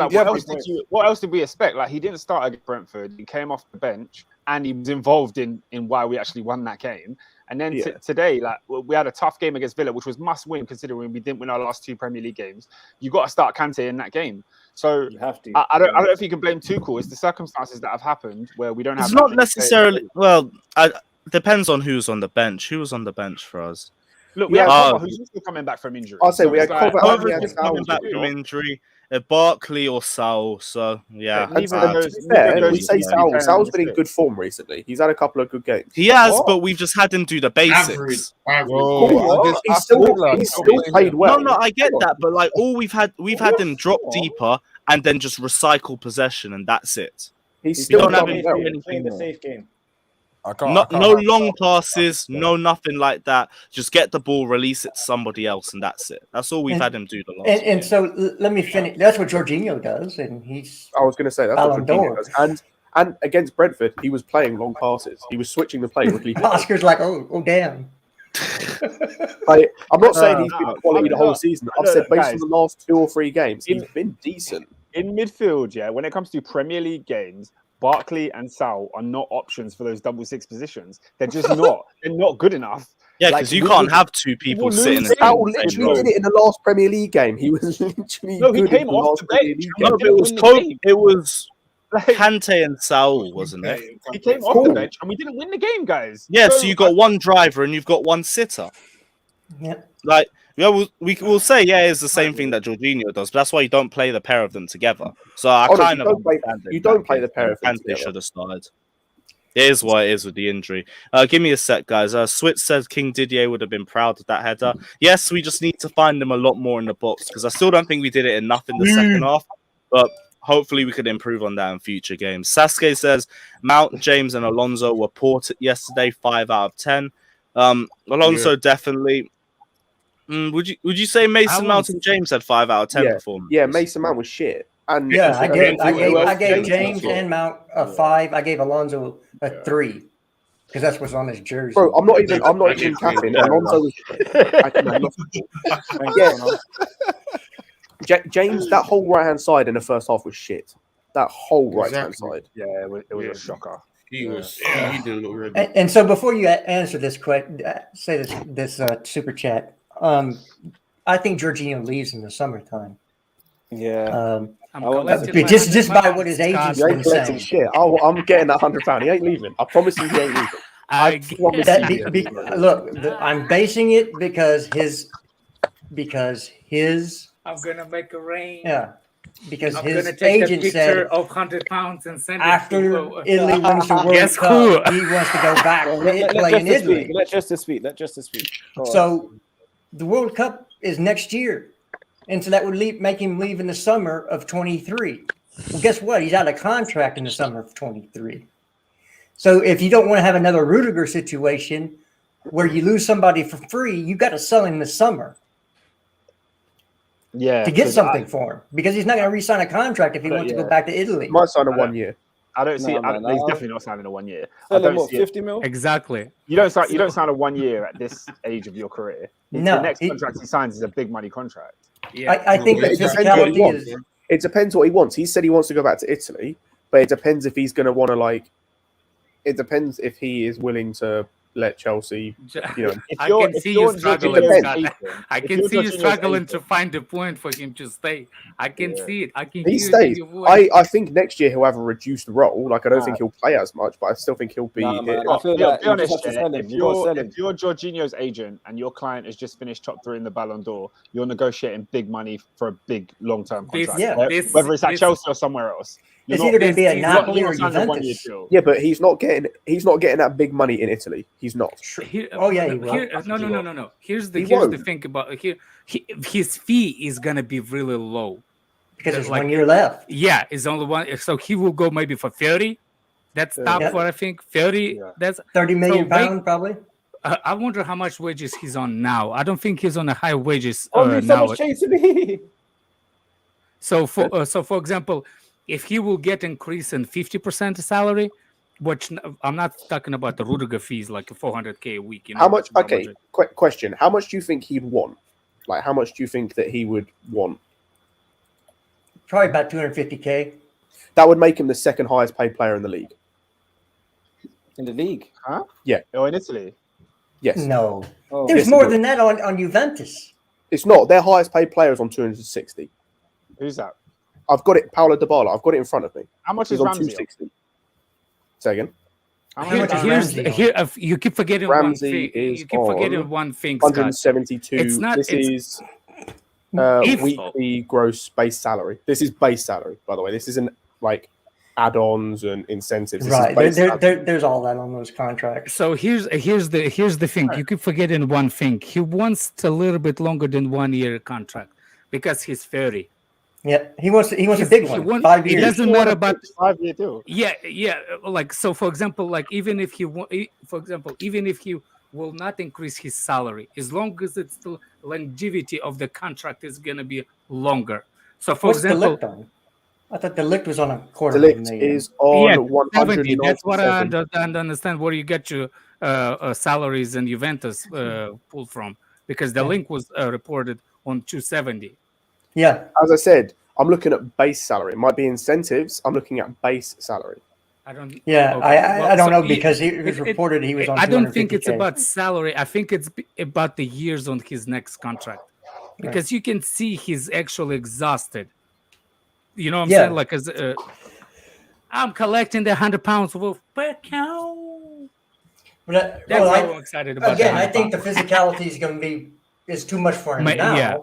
what else did we expect? Like he didn't start against Brentford. He came off the bench. And he was involved in why we actually won that game. And then today, like we had a tough game against Villa, which was must win considering we didn't win our last 2 Premier League games. You got to start Kante in that game. So you have to. I don't know if you can blame Tuchel. It's the circumstances that have happened where we don't have. It's not necessarily. Well, depends on who's on the bench. Who was on the bench for us? Look, we have who's still coming back from injury. I'll say we had Cover coming back from injury. Barkley or Saul, so yeah. And to be fair, we say Saul. Saul's been in good form recently. He's had a couple of good games. He has, but we've just had him do the basics. He's still played well. No, I get that, but like we've had him drop deeper and then just recycle possession, and that's it. He's still playing the safe game. No long passes, no nothing like that. Just get the ball, release it to somebody else, and that's it. That's all we've had him do the last. And so let me finish. That's what Jorginho does, and he's. I was going to say that's what Jorginho does. And against Brentford, he was playing long passes. He was switching the play. Oscar's like, oh damn. I'm not saying he's been quality the whole season. I've said based on the last 2 or 3 games, he's been decent. In midfield, when it comes to Premier League games, Barkley and Saul are not options for those double 6 positions. They're just not. They're not good enough. Yeah, because you can't have 2 people sitting. Saul literally did it in the last Premier League game. He was literally he came off the bench. No, it was Kante and Saul, wasn't it? He came off the bench, and we didn't win the game, guys. Yeah, so you got 1 driver and you've got 1 sitter. Yeah. Like. Yeah, we'll say it's the same thing that Jorginho does, but that's why you don't play the pair of them together. So I kind of understand you don't play the pair of them together. Should have started. It is what it is with the injury. Give me a sec, guys. Switz says King Didier would have been proud of that header. Yes, we just need to find him a lot more in the box because I still don't think we did it enough in the second half. But hopefully we could improve on that in future games. Sasuke says Mount, James, and Alonso were poor yesterday. 5 out of 10. Alonso definitely. Would you say Mason Mount and James had 5 out of 10 performance? Yeah, Mason Mount was shit. And I gave James and Mount a 5. I gave Alonso a 3 because that's what's on his jersey. Bro, I'm not even capping. Alonso was James, that whole right hand side in the first half was shit. That whole right hand side. Yeah, it was a shocker. He didn't look ready. And so before you answer this question, say this super chat. I think Jorginho leaves in the summertime. Yeah. Just by what his agent's You been ain't collecting saying. shit. Oh, I'm getting that £100. He ain't leaving. I promise you, he ain't leaving. I promise you. He ain't leaving. Look, I'm basing it because his. I'm gonna make a rain. Yeah, because I'm his gonna take agent a said picture of £100 and send it after to Italy wins the World Guess Cup, who? he wants to go back Well, to play in Italy. Let Justice speak. Let Justice speak. Go on. So the World Cup is next year. And so that would make him leave in the summer of 23. Well, guess what? He's out of contract in the summer of 23. So if you don't want to have another Rudiger situation where you lose somebody for free, you got to sell him this summer. Yeah. To get something for him. Because he's not going to re-sign a contract if he wants to go back to Italy. Might sign a 1 year. I don't see. He's definitely not signing a 1 year. Sell I don't him what, see 50 mil? Exactly. You don't sign a 1 year at this age of your career. No, the next contract he signs is a big money contract. Yeah. I think the It depends what he physicality wants. is. It depends what he wants. He said he wants to go back to Italy, but it depends if he's going to want to It depends if he is willing to let Chelsea. You know, I can see you struggling. I can see you struggling to find a point for him to stay. I can see it. I can he hear stays. it in your voice. I think next year he'll have a reduced role. Like I don't think he'll play as much, but I still think he'll be. I feel like be honest, you just have to sell him. if You gotta sell him. you're Jorginho's agent and your client has just finished top 3 in the Ballon d'Or, you're negotiating big money for a big long-term contract. Whether it's at Chelsea or somewhere else. It's either going to be a Napoli or Juventus. Yeah, but he's not getting that big money in Italy. He's not. Oh yeah, he will. No. Here's the won't. thing about his fee is gonna be really low because there's 1 year left. Yeah, it's only one. So he will go maybe for 30. That's top for I think 30. That's 30 million pounds probably. I wonder how much wages he's on now. I don't think he's on a high wages Oh, now. someone's chasing me. So for example, if he will get increase in 50% salary, which I'm not talking about the Rudiger fees like 400K a week. You know, How much? Okay, question. How much do you think he'd want? Like, how much do you think that he would want? Probably about 250K. That would make him the second highest paid player in the league. In the league? Huh? Yeah. Oh, in Italy? Yes. No. Oh. There's Yes, more it than that on Juventus. It's not. Their highest paid player is on 260. Who's that? I've got it. Paulo Dybala. I've got it in front of me. How much He's is on Ramsey? 260. Say again. You keep forgetting Ramsey one thing. is You keep forgetting one thing. 172. It's not. This is weekly gross base salary. This is base salary, by the way. This isn't like add-ons and incentives. This Right. is base There's all that on those contracts. So here's the thing. You keep forgetting one thing. He wants a little bit longer than 1 year contract because he's 30. Yeah, he wants a big one. 5 years. It doesn't matter about 5 year deal. Yeah. Like so, for example, like even if he will not increase his salary, as long as it's still longevity of the contract is gonna be longer. So, for example, De Ligt on? I thought De Ligt was on a quarter. De Ligt is on 170. That's what I don't understand. Where you get your salaries in Juventus pulled from, because the link was reported on 270. Yeah. As I said, I'm looking at base salary. It might be incentives. I'm looking at base salary. I don't. Yeah, okay. I don't know because it was reported he was on. I don't think it's about salary. I think it's about the years on his next contract, because you can see he's actually exhausted. You know what I'm saying? Like, I'm collecting the £100 worth per cow. But that's why I'm excited about. Again, I think the physicality is too much for him now. Yeah.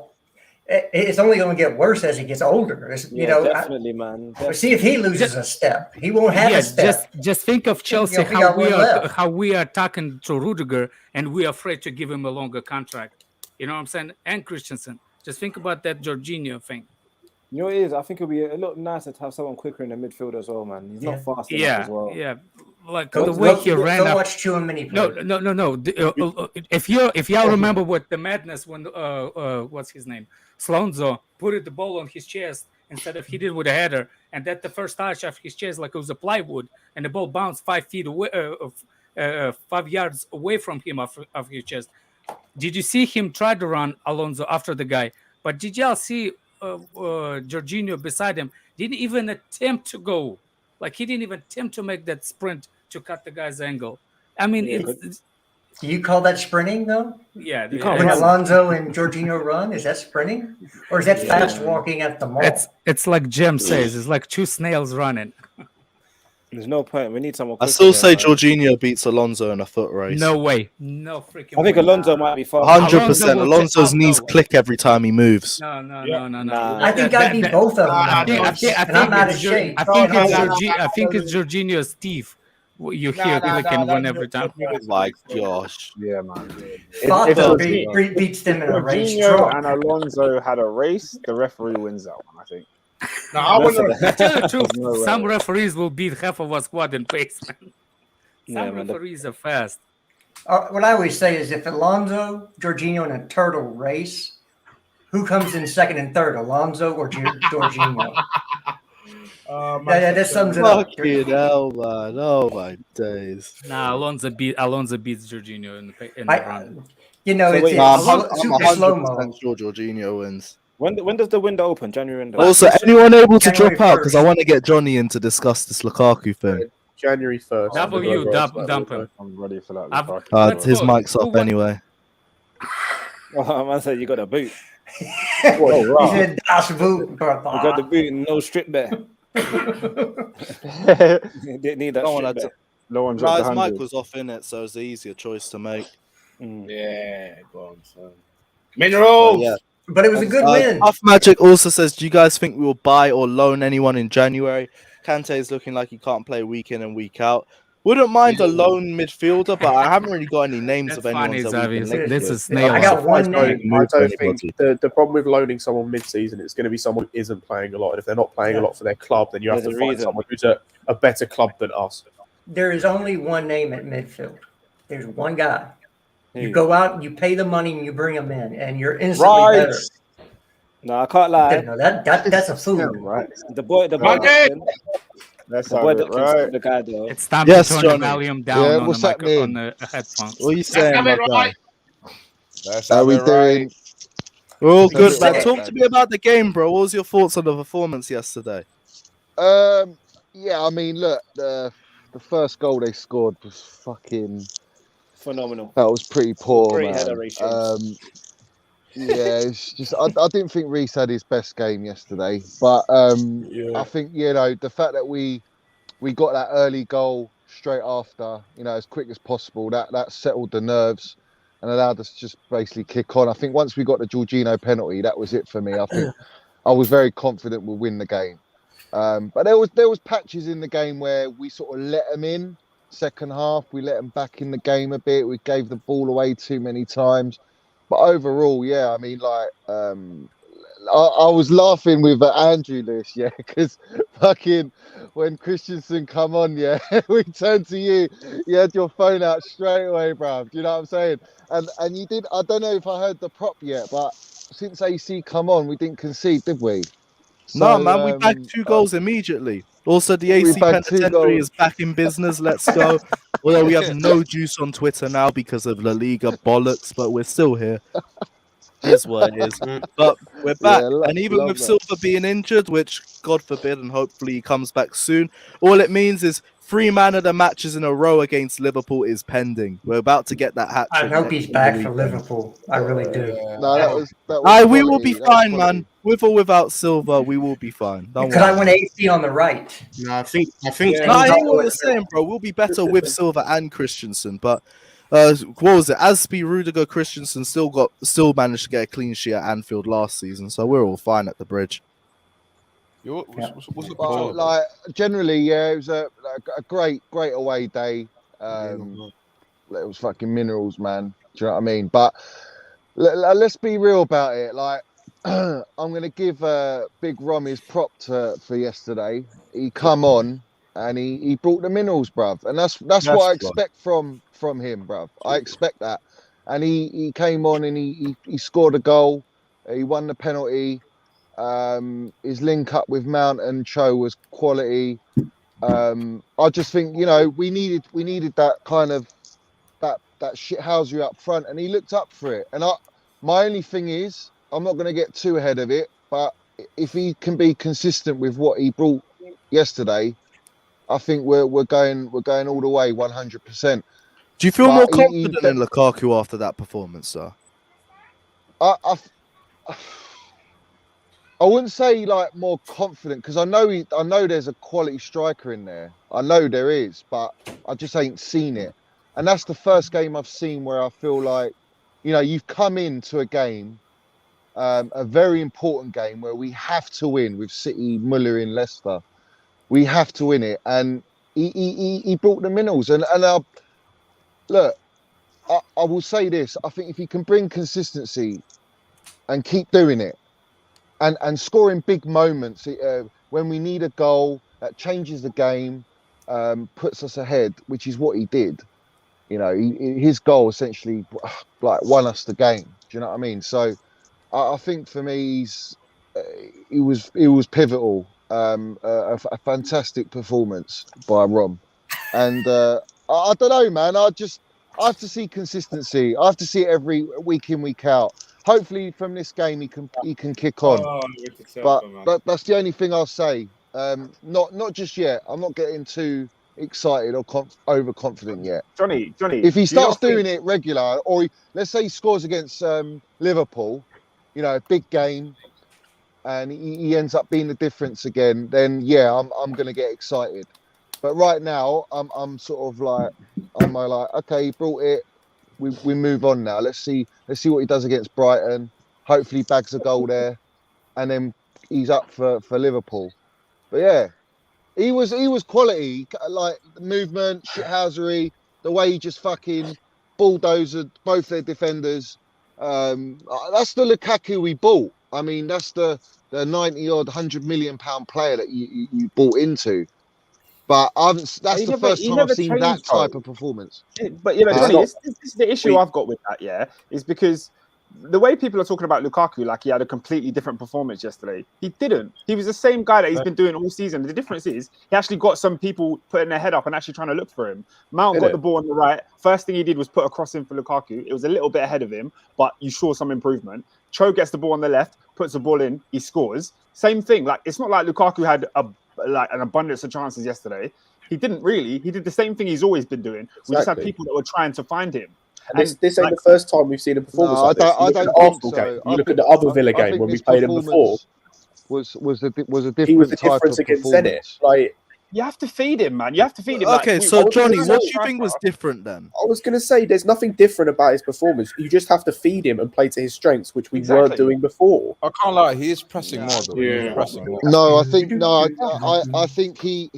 It's only going to get worse as he gets older. Definitely, man. Definitely. See if he loses a step. He won't have a step. Just think of Chelsea, how we are talking to Rudiger, and we are afraid to give him a longer contract. You know what I'm saying? And Christensen. Just think about that Jorginho thing. You know what it is? I think it'll be a lot nicer to have someone quicker in the midfield as well, man. He's not fast enough as well. Yeah. Like the way he ran up. Watch too many plays. No. If y'all remember what the madness when what's his name, Slonzo put the ball on his chest instead of he did with a header, and that the first touch of his chest like it was a plywood, and the ball bounced 5 feet away, 5 yards away from him of his chest. Did you see him try to run Alonso after the guy? But did y'all see Jorginho beside him? Didn't even attempt to go. Like he didn't even attempt to make that sprint to cut the guy's angle. I mean, Do you call that sprinting though? Yeah, You can't when run. Alonso and Jorginho run, is that sprinting, or is that fast walking at the mall? It's like Jim says, it's like two snails running. There's no point. We need someone. I still say Jorginho beats Alonso in a foot race. No way. No freaking I think way. Alonso might be fast. 100%. Alonso's knees click every time he moves. No. Nah. I think I beat both of them. I think and I'm out of shape. I think it's Jorginho's teeth. You hear clicking one every time. Oh my gosh. Yeah, man. Fato beats them in a race. Jorginho and Alonso had a race. The referee wins that one, I think. No, I want To tell the truth, some referees will beat half of our squad in pace, man. Some referees are fast. What I always say is if Alonso, Jorginho, and a turtle race, who comes in second and third, Alonso or Jorginho? That sums it up. Fucking hell, man. Oh my days. Nah, Alonso beats Jorginho in the run. You know, I'm super slow 100% sure Jorginho wins. When does the window open? January window. Also, anyone able to January drop out? Because I 1st. want to get Johnny in to discuss this Lukaku thing. January 1st. Dump him. I'm ready for that. His mic's up anyway. Oh, man said you got a boot. He said, "Das boot, You got the boot and no strip there. Didn't need that strip there. No one His dropped the mic 100. was off in it, so it's the easier choice to make. Yeah, go on, son. Minerals. Yeah. But it was a good win. Puff Magic also says, do you guys think we will buy or loan anyone in January? Kante is looking like he can't play week in and week out. Wouldn't mind a lone midfielder, but I haven't really got any names of anyone that we can link This with. is snail. I got one name. I don't think the problem with loaning someone mid-season is going to be someone who isn't playing a lot. And if they're not playing a lot for their club, then you have There's to a find reason. someone who's a better club than us. There is only one name at midfield. There's one guy. You go out, you pay the money, and you bring him in, and you're instantly better. No, I can't lie. No, that's a fool. Right. The boy That's the guy though. It's time Yes, to turn Johnny. the volume down on the headphones. What are you saying, my guy? How we doing? We're all good, man. Talk to me about the game, bro. What was your thoughts on the performance yesterday? Yeah, I mean, look, the first goal they scored was fucking Phenomenal. That was pretty poor, Great man. header ratio. Yeah, it's just I didn't think Reece had his best game yesterday, but I think the fact that we got that early goal straight after, as quick as possible, that settled the nerves and allowed us to just basically kick on. I think once we got the Jorginho penalty, that was it for me. I think I was very confident we'll win the game. But there was patches in the game where we sort of let them in. Second half, we let them back in the game a bit. We gave the ball away too many times. But overall, yeah, I mean, I was laughing with Andrew Lewis, yeah, because fucking when Christensen come on, yeah, we turned to you. You had your phone out straight away, bruv. Do you know what I'm saying? And you did. I don't know if I heard the prop yet, but since AC come on, we didn't concede, did we? No, man, we bagged 2 goals immediately. Also, the AC Penitentiary is back in business. Let's go. Although we have no juice on Twitter now because of La Liga bollocks, but we're still here. Is what it is. But we're back. And even with Silva being injured, which God forbid, and hopefully he comes back soon, all it means is 3 man of the matches in a row against Liverpool is pending. We're about to get that hat trick. I hope he's back for Liverpool. I really do. No, that was we will be fine, man. With or without Silva, we will be fine. Because I went AC on the right. No, I think. I hear what you're saying, bro. We'll be better with Silva and Christensen, but what was it? Aspi, Rudiger, Christensen still managed to get a clean sheet at Anfield last season, so we're all fine at the bridge. Well, generally, yeah, it was a great away day. It was fucking minerals, man. Do you know what I mean? But let's be real about it. I'm going to give Big Rom his prop for yesterday. He come on and he brought the minerals, bruv. And that's what I expect from him, bruv. I expect that. And he came on and he scored a goal. He won the penalty. His link up with Mount and Cho was quality. I just think, we needed that kind of that shithousery up front, and he looked up for it. And my only thing is, I'm not going to get too ahead of it, but if he can be consistent with what he brought yesterday, I think we're going all the way 100%. Do you feel more confident in Lukaku after that performance, sir? I wouldn't say like more confident because I know there's a quality striker in there. I know there is, but I just ain't seen it. And that's the first game I've seen where I feel like, you've come into a game, a very important game where we have to win with City, Muller in Leicester. We have to win it, and he brought the minerals. And look, I will say this: I think if he can bring consistency and keep doing it, and scoring big moments when we need a goal that changes the game, puts us ahead, which is what he did. His goal essentially like won us the game. Do you know what I mean? So I think for me, he was pivotal. A fantastic performance by Rom, and I don't know, man. I have to see consistency. I have to see it every week in, week out. Hopefully, from this game, he can kick on. But that's the only thing I'll say. Not just yet. I'm not getting too excited or overconfident yet. Johnny, if he starts doing it regular, or let's say he scores against Liverpool, a big game, and he ends up being the difference again, then yeah, I'm going to get excited. But right now, I'm sort of like, okay, he brought it. We move on now. Let's see what he does against Brighton. Hopefully, bags a goal there, and then he's up for Liverpool. But yeah, he was quality, like the movement, shithousery, the way he just fucking bulldozed both their defenders. That's the Lukaku we bought. I mean, that's the 90-odd, £100 million player that you bought into. But that's the first time I've seen that type of performance. But Johnny, this is the issue I've got with that. Yeah, is because the way people are talking about Lukaku, like he had a completely different performance yesterday. He didn't. He was the same guy that he's been doing all season. The difference is he actually got some people putting their head up and actually trying to look for him. Mount got the ball on the right. First thing he did was put a cross in for Lukaku. It was a little bit ahead of him, but you saw some improvement. Cho gets the ball on the left, puts the ball in, he scores. Same thing. Like, it's not like Lukaku had an abundance of chances yesterday. He didn't really. He did the same thing he's always been doing. We just had people that were trying to find him. And this ain't the first time we've seen a performance like this. I don't think so. Game. You look at the other Villa game when we played him before. Was a different he was the type difference of against performance. Zenit. Like, you have to feed him, man. You have to feed him. Okay, so Johnny, what do you think was different then? I was going to say there's nothing different about his performance. You just have to feed him and play to his strengths, which we weren't doing before. I can't lie, he is pressing more though. Yeah. No, I think he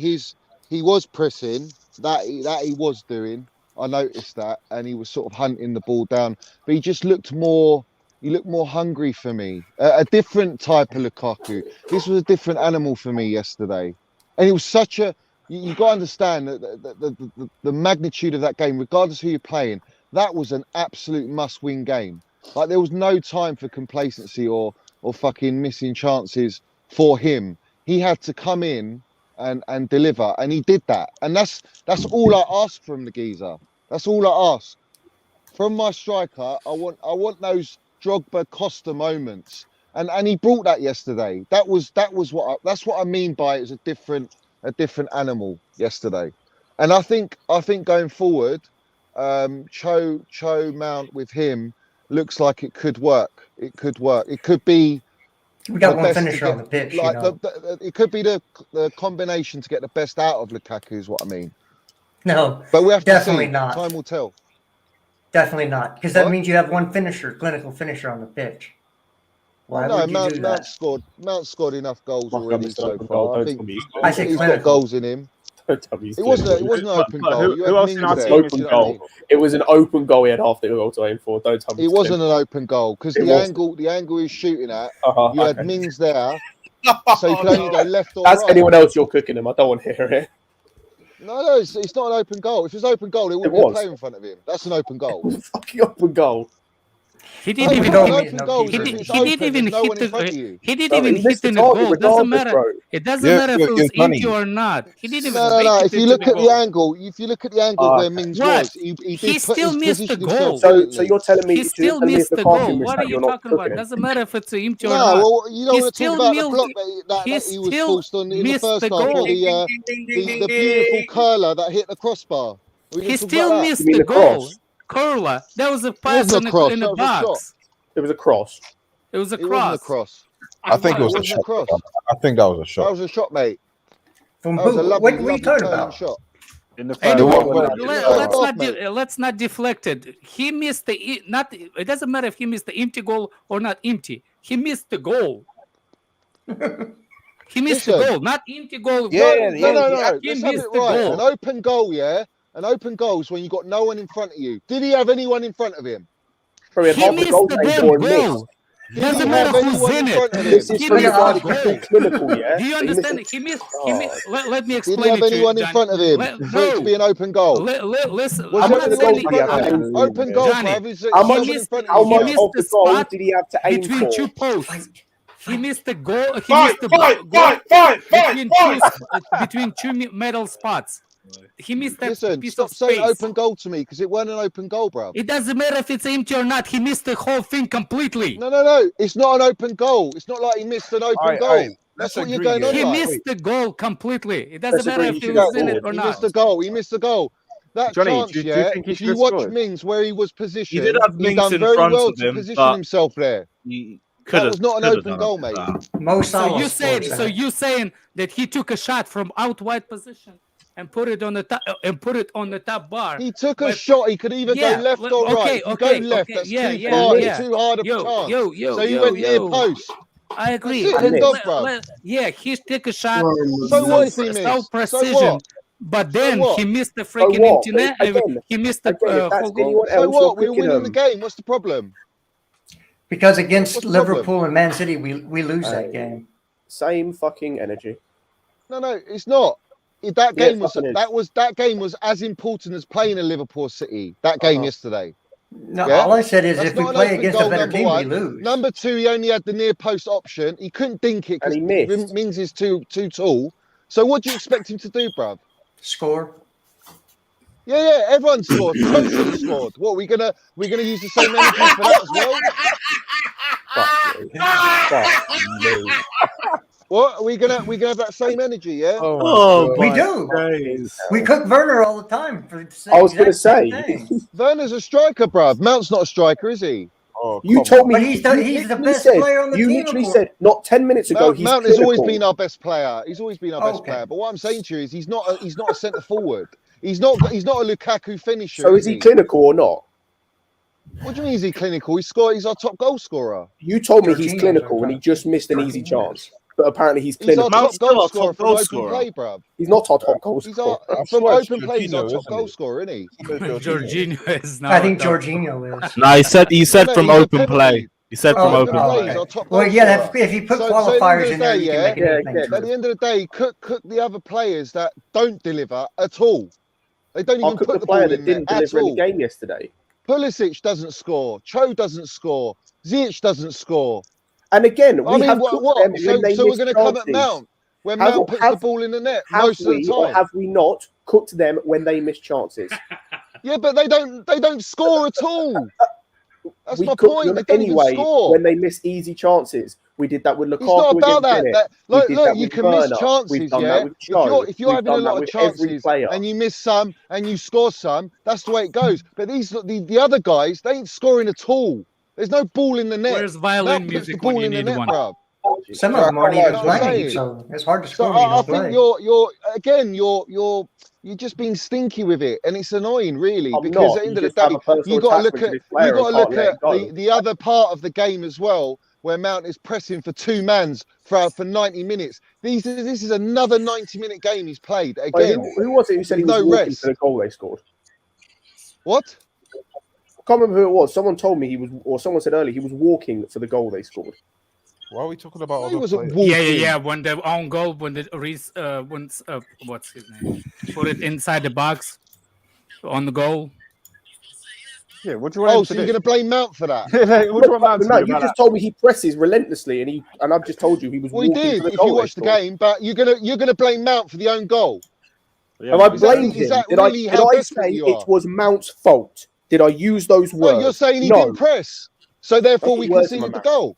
was pressing. That he was doing. I noticed that, and he was sort of hunting the ball down. But he just looked more. He looked more hungry for me. A different type of Lukaku. This was a different animal for me yesterday, and it was such a. You got to understand that the magnitude of that game, regardless of who you're playing. That was an absolute must-win game. Like, there was no time for complacency or fucking missing chances for him. He had to come in and deliver, and he did that. And that's all I ask from the geezer. That's all I ask from my striker. I want those Drogba Costa moments, and he brought that yesterday. That's what I mean by it was a different animal yesterday. And I think going forward, Cho Mount with him looks like it could work. It could be. We got one finisher on the pitch. Like it could be the combination to get the best out of Lukaku is what I mean. No, but we have definitely to see. not. Time will tell. Definitely not, because that means you have one clinical finisher on the pitch. Why would you do that? Mount scored enough goals already so far. I think he's got goals in him. It wasn't an open goal. Who else in our team? Open goal. It was an open goal. He had half the goal to aim for. Don't tell me. It wasn't an open goal because the angle he's shooting at. You had Mings there, so you can only go left or right. As anyone else, you're cooking him. I don't want to hear it. No, it's not an open goal. If it's an open goal, there wouldn't be a player in front of him. That's an open goal. Fucking open goal. He didn't even hit the goal. It doesn't matter. It doesn't matter if it was empty or not. He didn't even. No. If you look at the angle, where Mings was, he still missed the goal. So you're telling me he still missed the goal? What are you talking about? It doesn't matter if it's empty or not. No, well, you don't want to talk about the block that he was forced on in the first half, or the beautiful curler that hit the crossbar. He still missed the goal. Curler. That was a pass in the box. It was a cross. It was a cross. It wasn't a cross. I think it was a shot. I think that was a shot. That was a shot, mate. From that was a who? lovely, What are you talking about? Shot. In the let's not deflect it. He missed the not. It doesn't matter if he missed the empty goal or not empty. He missed the goal. He missed the goal, not empty goal. No. He Let's missed have it the right. goal. An open goal, yeah. An open goal is when you got no one in front of you. Did he have anyone in front of him? He missed the damn goal. Doesn't matter who's in it. He missed the clinical, yeah. Do you understand? He missed. Let me explain. Did he have anyone in front of him for it to be an open goal? Listen, Was I'm there not anyone in saying front of him? Open goal, Johnny, bruv. Is How much he of missed the goal spot did he have to aim between for? two posts. He missed the goal. He Fight, missed the goal between two metal spots. He missed that piece stop of space. saying open goal to me because it wasn't an open goal, bro. It doesn't matter if it's empty or not. He missed the whole thing completely. No. It's not an open goal. It's not like he missed an open goal. That's what you're going on. He missed the goal completely. It doesn't matter if he was in it or not. He missed the goal. He missed the goal. That Johnny, chance, do you think he if should you have watch scored? Mings where he was positioned, He did have Mings done in very front well of to him, position but himself there. That was not an open goal, mate. So you saying that he took a shot from out wide position and put it on the top bar? He took a shot. He could either go left or right. If you go left, that's too far. It's too hard of a chance. So he went near post. I agree. He took a shot. So what if he missed? So precision. So what? But then he missed the So freaking what? empty net. He missed the whole goal. So what? We're winning the game. What's the problem? Because against Liverpool and Man City, we lose that game. Same fucking energy. No, it's not. That game was as important as playing a Liverpool City. That game yesterday. No, all I said is if we play against a better team, we lose. Number 2, he only had the near post option. He couldn't dink it because Mings is too tall. So what do you expect him to do, bruv? Score. Yeah, everyone scored. Coach should have scored. What, we're gonna use the same energy for that as well? What are we gonna have that same energy? Yeah. We do. We cook Werner all the time. I was gonna say Werner's a striker, bruv. Mount's not a striker, is he? You told me but he's the best player on the team. You literally said not 10 minutes ago. Mount has always been our best player. He's always been our best player. But what I'm saying to you is he's not a centre forward. He's not a Lukaku finisher. So is he clinical or not? What do you mean is he clinical? He's our top goal scorer. You told me he's clinical and he just missed an easy chance. But apparently he's clinical. He's our top goal scorer from open play, bruv. He's not our top goal scorer. From open play, he's our top goal scorer, isn't he? Jorginho is not. I think Jorginho is. No, he said from open play. He said from open play. Well, yeah, if you put qualifiers in there, you can make it. At the end of the day, cook the other players that don't deliver at all. They don't even put the player ball that in didn't there deliver at in all. the game yesterday. Pulisic doesn't score. Cho doesn't score. Ziyech doesn't score. And again, So we're going to come at Mount when Mount puts the ball in the net most of the time. Or have we not cooked them when they miss chances? Yeah, but they don't score at all. That's we my cooked point. them They don't anyway even score. when they miss easy chances. We did that with Lukaku. It's not about that. Look, you can miss We've chances, done yeah. that with Cho. If you're having a lot of chances player. and you miss some and you score some, that's the way it goes. But the other guys, they ain't scoring at all. There's no ball in the net. Where's violin music when you need one? Bruv. Some of them aren't even playing, so it's hard to score. I think you're just being stinky with it, and it's annoying, really, because at the end of the day, you got to look at the other part of the game as well, where Mount is pressing for two mans for 90 minutes. This is another 90-minute game he's played again. Who was it who said he was walking for the goal they scored? What? I can't remember who it was. Someone told me he was, or someone said earlier he was walking for the goal they scored. Why are we talking about? Yeah. When the own goal, when the Reese, what's his name? Put it inside the box on the goal. Yeah, what do you want? So you're going to blame Mount for that? What do you want Mount to do? You just told me he presses relentlessly, and I've just told you he was. Well, he did. If you watch the game, but you're gonna blame Mount for the own goal. Have I blamed him? Did I say it was Mount's fault? Did I use those words? No, you're saying he didn't press, so therefore we conceded the goal.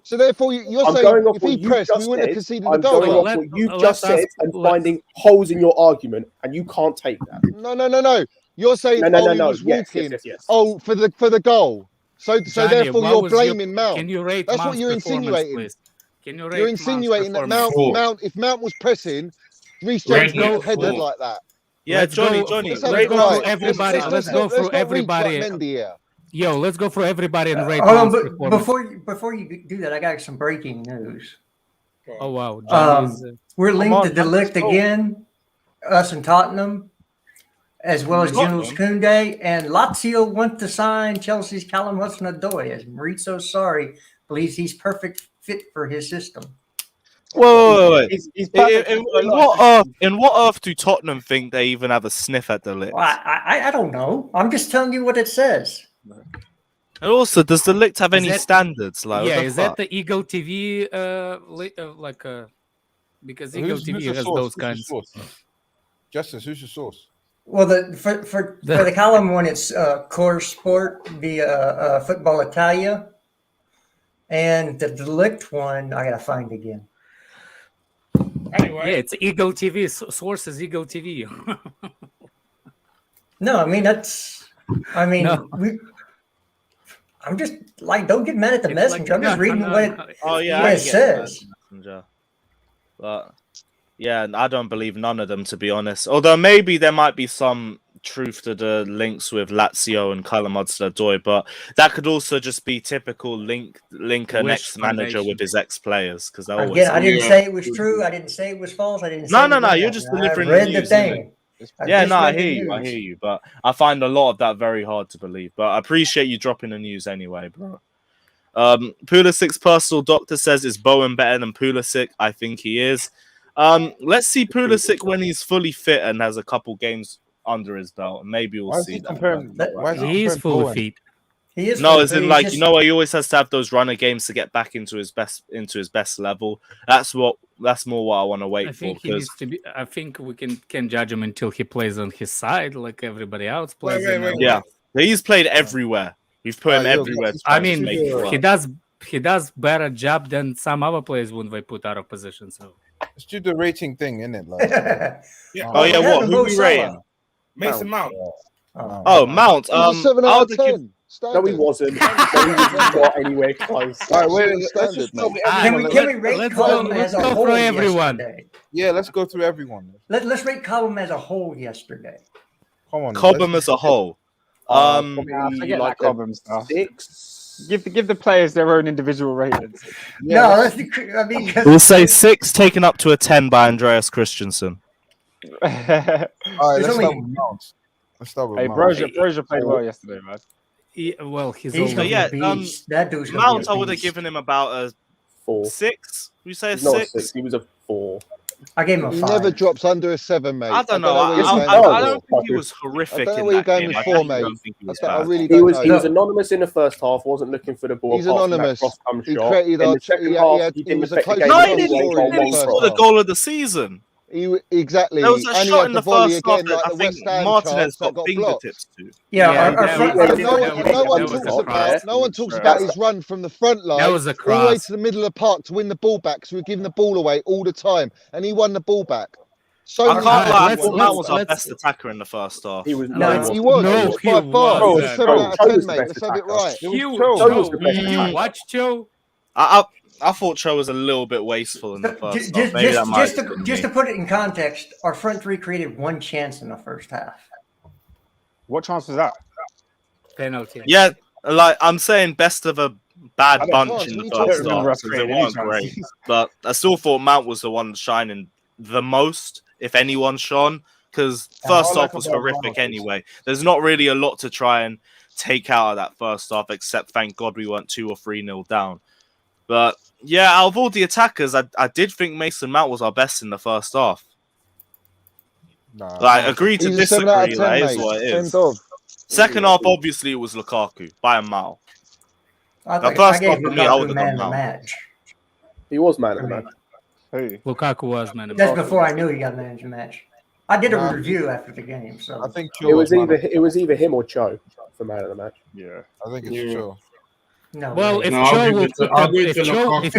So therefore, you're I'm saying going off if what he you pressed, we just wouldn't have said. conceded I'm the goal. going off what you've just said and finding holes in your argument, and you can't take that. No. You're saying, No. he was Yes. walking. Oh, for the goal. So Johnny, therefore, you're blaming Mount. Can you rate That's what Mount's you're performance, insinuating. please? Can you rate You're insinuating that Mount's if Mount was pressing, Reece Let's James wouldn't have go headed for- like that. Yeah, Johnny. Let's Let's go go through everybody. Let's Let's go through not reach like everybody. Mendy here. Yo, let's go through everybody and rate Hold on, Mount's but performance. before you do that, I got some breaking news. Oh wow, Johnny's, We're linked to man, Delict again, us and Tottenham, as well as Tottenham? Jules Koundé, and Lazio want to sign Chelsea's Callum Hudson-Odoi, as Maurizio Sarri believes he's perfect fit for his system. Wait. He's perfect In for a lot. what earth do Tottenham think they even have a sniff at the Ligt? Well, I don't know. I'm just telling you what it says. And also, does the Ligt have Is any that- standards? Like, yeah, what the is fuck? that the Eagle TV because Eagle Who's TV your has source? those Who's your kinds. source? Justice, who's your source? Well, for the Callum one, it's Core Sport via Football Italia, and the Delict one I gotta find again. Yeah, it's Eagle TV. Source is Eagle TV. No, I mean No. I'm just like, don't get mad at the It's messenger. like- I'm just no, reading no, what no. Oh yeah, what I it get says. that, Messenger. But yeah, I don't believe none of them, to be honest. Although maybe there might be some truth to the links with Lazio and Callum Hudson-Odoi, but that could also just be typical linker Wish ex-manager Foundation. with his ex-players, because Again, I didn't say it was true. I didn't say it was false. I didn't say it was No, you're nothing. just I delivering read the the news, thing. Yeah, just no, I read the hear you. I news. hear you, but I find a lot of that very hard to believe. But I appreciate you dropping the news anyway, bro. Pulisic's personal doctor says is Bowen better than Pulisic. I think he is. Let's see Pulisic when he's fully fit and has a couple games under his belt. Maybe we'll Why is see he that. comparing? Why is he He's comparing full of Bowen? feet. He is No, full as of in it. like He's you know, he always has to have those runner games to get back into his best level. That's more what I want to wait I for. think he needs to be. I think we can judge him until he plays on his side, like everybody else plays. Yeah, he's played everywhere. We've put him everywhere. I mean, he does better job than some other players when they put out of position. So Let's do the rating thing, innit? Like, Oh yeah, what? Who we rating? Mason Mount. Oh, Mount. He was a 7 I out would of give- 10. No, he wasn't. No, he was not anywhere close. all right, wait, let's Standard, just go mate. with Can everyone. we rate let's Callum go- as let's a go whole for everyone. yesterday? Yeah, let's go through everyone. Let's rate Callum as a whole yesterday. Come on. Cobham as a whole. I forget that Cobham stuff. 6. Give the players their own individual ratings. No, that's I mean, 'cause- We'll say 6, taken up to a 10 by Andreas Christensen. All right, There's let's only- start with Mount. Let's start with Hey, Mount. Brozier played well yesterday, man. well, he's always- gonna yeah, be a beast. That dude's gonna Mount, be I a would have beast. given him about a 4. 6. We say a He's not a 6. 6. He was a 4. I gave him a He 5. never drops under a 7, mate. I don't know. where you're going I with don't that. think he was I horrific don't know in where you're that going game. with I 4, definitely mate. don't think he was I bad. really He don't was know. anonymous in the first half. Wasn't looking for the ball. He's apart from that anonymous. cross-come He shot. created In our- the second he half, had- he he didn't was a affect the close game. No, he goal didn't. scorer in the He first scored the half. goal of the season. Exactly. There was a And he shot had in the the volley first half again, that like I the think West Ham Martinez chance that got got blocked. fingertips to. Yeah, our that front, was- our No front- one that was a talks cross. about. No one talks about his run from the front line That was a all the way cross. to the middle of the park to win the ball back. So we're giving the ball away all the time, and he won the ball back. So I many can't times lie. I he thought won Mount the was ball our back. best attacker in the first half. He was. No, He was. No, He was by he far. He was a wasn't. 7 out of Cho 10, was the mate. best Let's have it attacker. right. Cho was the best You attacker. watch Joe. I thought Cho was a little bit wasteful in the first half. just, Maybe that might just, have to, been just me. to put it in context, our front three created one chance in the first half. What chance was that? Penalty. Yeah, like I'm saying, best of a bad I don't- bunch in what the are you first talking half. about? Because it weren't great, but I still thought Mount was the one shining the most, if anyone shone. Because first half was horrific anyway. There's not really a lot to try and take out of that first half, except thank God we weren't 2 or 3-0 down. But yeah, out of all the attackers, I did think Mason Mount was our best in the first half. Nah, Like, agree to He's a 7 out of disagree. 10, That is mate. what it is. End of. Second half, obviously, it was Lukaku by a mile. I The think first I gave half for me, I Lukaku would've man gone of the Mount. match. He was man of the match. Who? Lukaku was man. of That's the match. before I knew he got man of the match. I did a Nah. review after the game, so I think It was either him or Cho for man of the match. Yeah. I think it's Cho. No. Well, way. if No, I'll Cho give will it to- put I'll that, give it to Lukaku.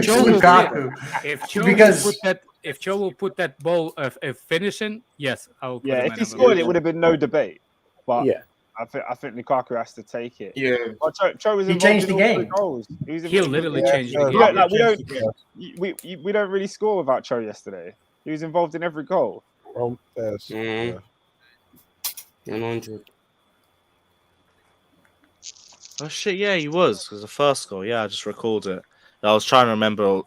if Cho will put that ball of finishing, yes, I'll put Yeah, him if in he over scored, Lukaku. it would have been no debate. But Yeah. I think Lukaku has to take it. Yeah. Well, Cho was He involved changed in the all three game. goals. He literally changed the We game. don't, like, we don't really score without Cho yesterday. He was involved in every goal. Well, yes. Mm. Yeah. 100. Oh shit, yeah, he was, because the first goal, yeah, I just recalled it. I was trying to remember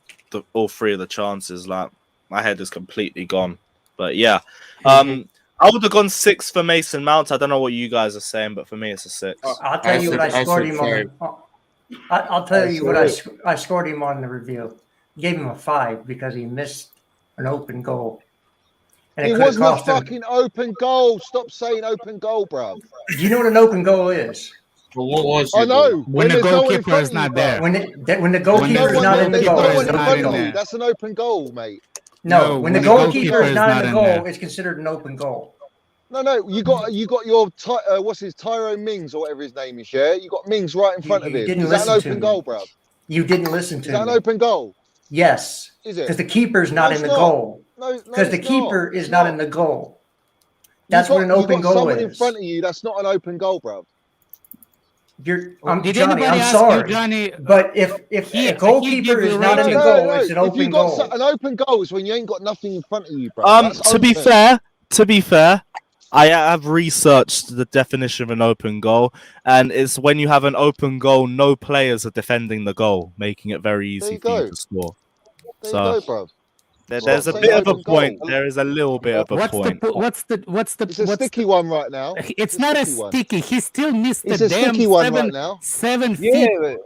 all three of the chances. Like, my head is completely gone. But yeah, I would have gone 6 for Mason Mount. I don't know what you guys are saying, but for me, it's a 6. I'll tell you what I scored him on. I'll tell you what I scored him on the review. Gave him a 5 because he missed an open goal. And It wasn't a fucking open goal. Stop saying open goal, bruv. Do you know what an open goal is? But what was it? I know. When the there's no one in goalkeeper front is of you, not bruv. there. When the goalkeeper is not in the There's goal, no it's one an in open front of goal. you. That's an open goal, mate. No, when the goalkeeper is not in the goal, it's considered an open goal. No, you got your what's his Tyrone Mings or whatever his name is. Yeah, you got Mings right in front of him. didn't Is that an listen to open me. goal, bruv? You didn't listen to Is that an me. open goal? Yes. Is it? Because the keeper's not No, in the it's not. goal. No, Because the it's keeper not. is It's not in the goal. That's You what an got open goal someone in is. front of you. That's not an open goal, bruv. Did Johnny, anybody I'm ask sorry, you, Johnny? but if he a goalkeeper give is you not in the rating? goal, it's an If open you got goal. an open goal is when you ain't got nothing in front of you, bruv. That's To be open. fair, I have researched the definition of an open goal, and it's when you have an open goal, no players are defending the goal, making it very easy for you to score. There you go, bruv. There's a bit of a point. There is a little bit of a point. What's the It's a sticky one right now. It's not a sticky. He still missed It's the a damn sticky one right now. 7 feet. Yeah,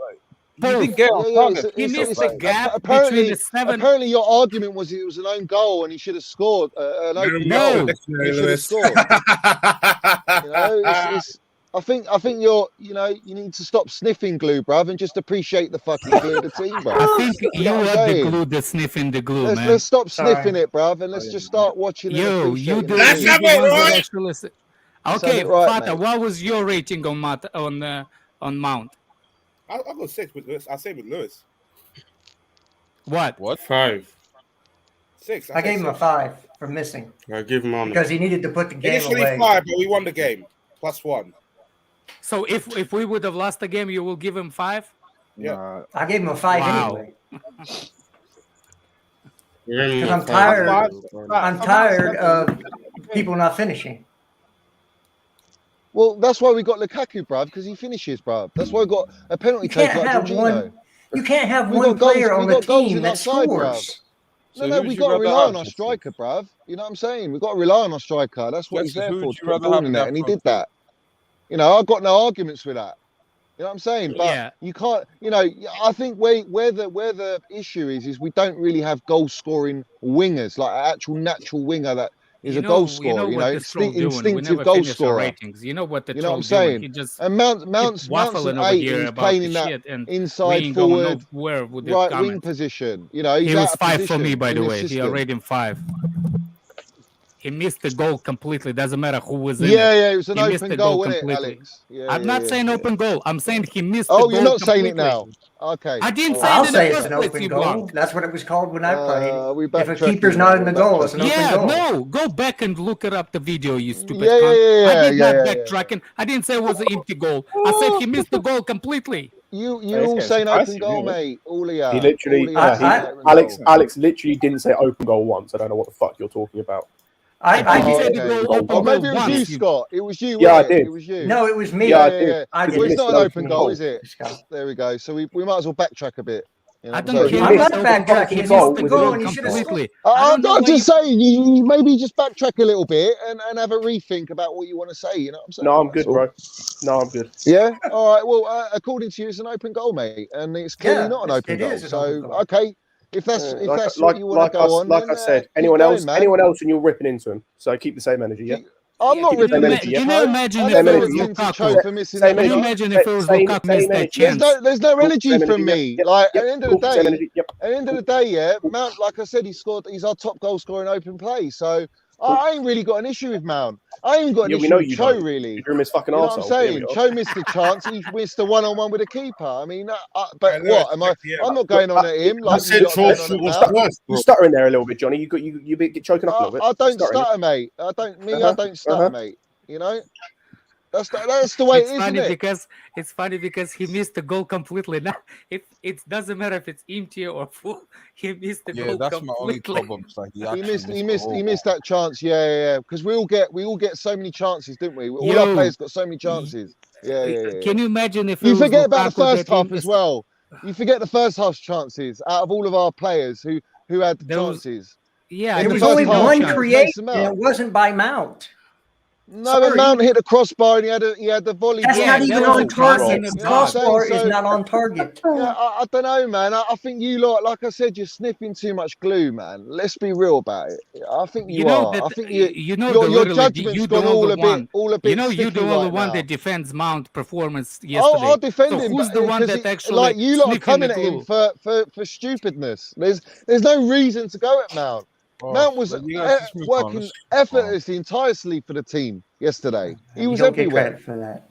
Paul, did get on target. he missed a gap apparently, between the 7. Apparently, your argument was it was an own goal and he should have scored an open goal. He should have scored. I think you need to stop sniffing glue, bruv, and just appreciate the fucking glue of the team, bruv. I think You you know what I'm are the saying? glue that's sniffing the glue, man. Let's stop sniffing it, bruv, and let's just start watching and Yo, you appreciating do. the You team. the ones that actually listen. Okay, it right, Fata, mate. what was your rating on Mount? I'll go 6 with Lewis. I'll say with Lewis. What? 5. 6. I gave him a 5 for missing I give him on because he needed to put the game Initially away. 5, but we won the game. +1. So if we would have lost the game, you will give him 5? Yeah. I gave him a 5 Wow. anyway. Because Because I'm tired. I'm tired of people not finishing. Well, that's why we got Lukaku, bruv, because he finishes, bruv. That's why we got a penalty You can't taker like have Jorginho. one. You can't have We one got goals- player on we the got goals team in that our side, bruv. scores. So No, who we would you got to rather rely have, on our Justin? striker, bruv. You know what I'm saying? We got to rely on our striker. That's what he's Justin, there who for. would To you put rather ball have in in there, that and he front did that. You know, I've got no arguments with that. You know what I'm saying? But Yeah. you can't. You know, I think where the issue is we don't really have goal scoring wingers, like an actual natural winger that is a goal scorer. You know, what this troll doing. We instinctive never goal finish our scorer. ratings. You know what the You know what troll I'm doing? saying? He just And Mount's waffling an over 8, here and he's about playing the in that shit, and we inside ain't going forward nowhere with the right wing comments. position. You know, he's He was out of 5 for me, position by the in way. this He system. rated him 5. He missed the goal completely. Doesn't matter who was in Yeah, it. yeah, it was an He missed open the goal, goal wasn't it, completely. Alex? Yeah, I'm yeah, not yeah, saying yeah. open goal. I'm saying he missed the Oh, goal you're not saying it completely. now. Okay. I didn't All say right. I'll it in say the it's first an place, open you goal. blanc. That's what it was called when I played. We If a backtracking keeper's now, not in we're the goal, it's an open Yeah, goal. no, go back and look it up the video, you stupid Yeah, cunt. I did not yeah. backtracking. I didn't say it was an empty goal. I said he missed the goal completely. You Hey, it's all getting saying open spicy, goal, really. mate. All of ya. He literally, All of ya. Alex literally didn't say open goal once. I don't know what the fuck you're talking about. I did say did. the goal Oh, open goal maybe it was you, once. Scott. It was you. Yeah, I wasn't it? did. It was you. No, it was me. Yeah, I did. I Because did. Well, he it's not missed an an open open goal, goal. is it? There we go. So we might as well backtrack a bit. You know I what I'm don't saying? care. I'm He not missed backtracking. He He missed missed the the goal goal and he should have scored. completely. I don't know I'm why just saying, you maybe just backtrack a little bit and have a rethink about what you want to say. You know what I'm saying? No, I'm good, That's all. bro. No, I'm good. Yeah. All right. Well, according to you, it's an open goal, mate, and it's clearly Yeah, not an open it goal. is an So open goal. okay, if that's what you want like to go on, like then, I said, keep anyone going, else, man. anyone else, and you're ripping into him. So keep the same energy. Yeah. I'm not Keep the ripping same into energy. Can Yeah. you imagine I if don't it know was if into Lukaku? Cho for missing Same that Can you shot. imagine if it was Lukaku missed that There's chance? there's no energy Same from energy, me. yep, Like yep, at the end of cool, the same day, energy, yep. Mount, like I said, he scored. He's our top goal scorer in open play. So I ain't really got an issue with Mount. I ain't got an issue with Cho, really. You're his fucking you know what I'm arsehole. saying? Cho missed the chance. He missed the one-on-one with the keeper. I mean, but what am I? I'm not going on at him like you lot going on at Mount. You stuttering there a little bit, Johnny. You get choking up a little bit. I don't stutter, mate. I don't stutter, mate. You know. That's the way it is, isn't it? It's funny because he missed the goal completely. Now, if it doesn't matter if it's empty or full, he missed the goal that's completely. my only problem. Like he missed that chance. Yeah. Because we all get so many chances, didn't we? All our players got so many chances. Yeah. Can you imagine if you forget Lukaku about the first that half as well? You forget the first half's chances out of all of our players who had chances. Yeah, there was only one creation, and it wasn't by Mount. No, but Mount hit the crossbar and he had the volley. That's not even on target. The crossbar is not on target. Yeah, I don't know, man. I think you lot, like I said, you're sniffing too much glue, man. Let's be real about it. I think you are. I think your judgment's gone all a bit. You know, you do all the one that defends Mount performance yesterday. I'll defend him. Who's the one that actually like you lot are coming at him for stupidness? There's no reason to go at Mount. Mount was working effortlessly, tirelessly for the team yesterday. He was everywhere. Get credit for that.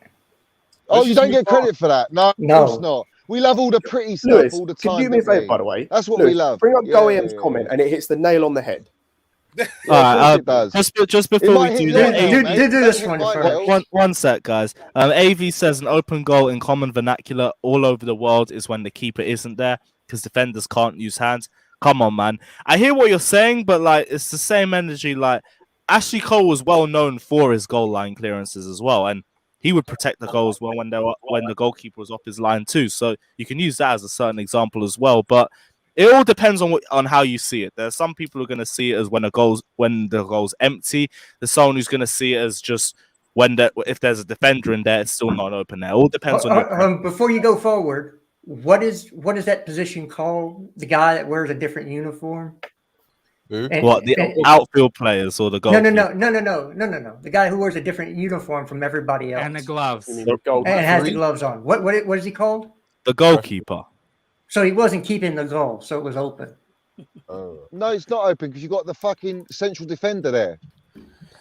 Oh, you don't get credit for that? No, of course not. We love all the pretty stuff Lewis, all the can time. you do me a favour, by the way? That's what Lewis, we love. Bring up Goem's comment, and it hits the nail on the head. It does. Just before we do that, do this one first. One sec, guys. AV says an open goal in common vernacular all over the world is when the keeper isn't there because defenders can't use hands. Come on, man. I hear what you're saying, but like it's the same energy. Like Ashley Cole was well known for his goal line clearances as well, and he would protect the goals well when the goalkeeper was off his line too. So you can use that as a certain example as well. But it all depends on how you see it. There are some people who are going to see it as when the goal's empty. There's someone who's going to see it as just if there's a defender in there, it's still not open there. It all depends on. Before you go forward. What is that position called? The guy that wears a different uniform? The outfield players or the goal? No. The guy who wears a different uniform from everybody else and the gloves. And has the gloves on. What is he called? The goalkeeper. So he wasn't keeping the goal, so it was open. No, it's not open because you got the fucking central defender there.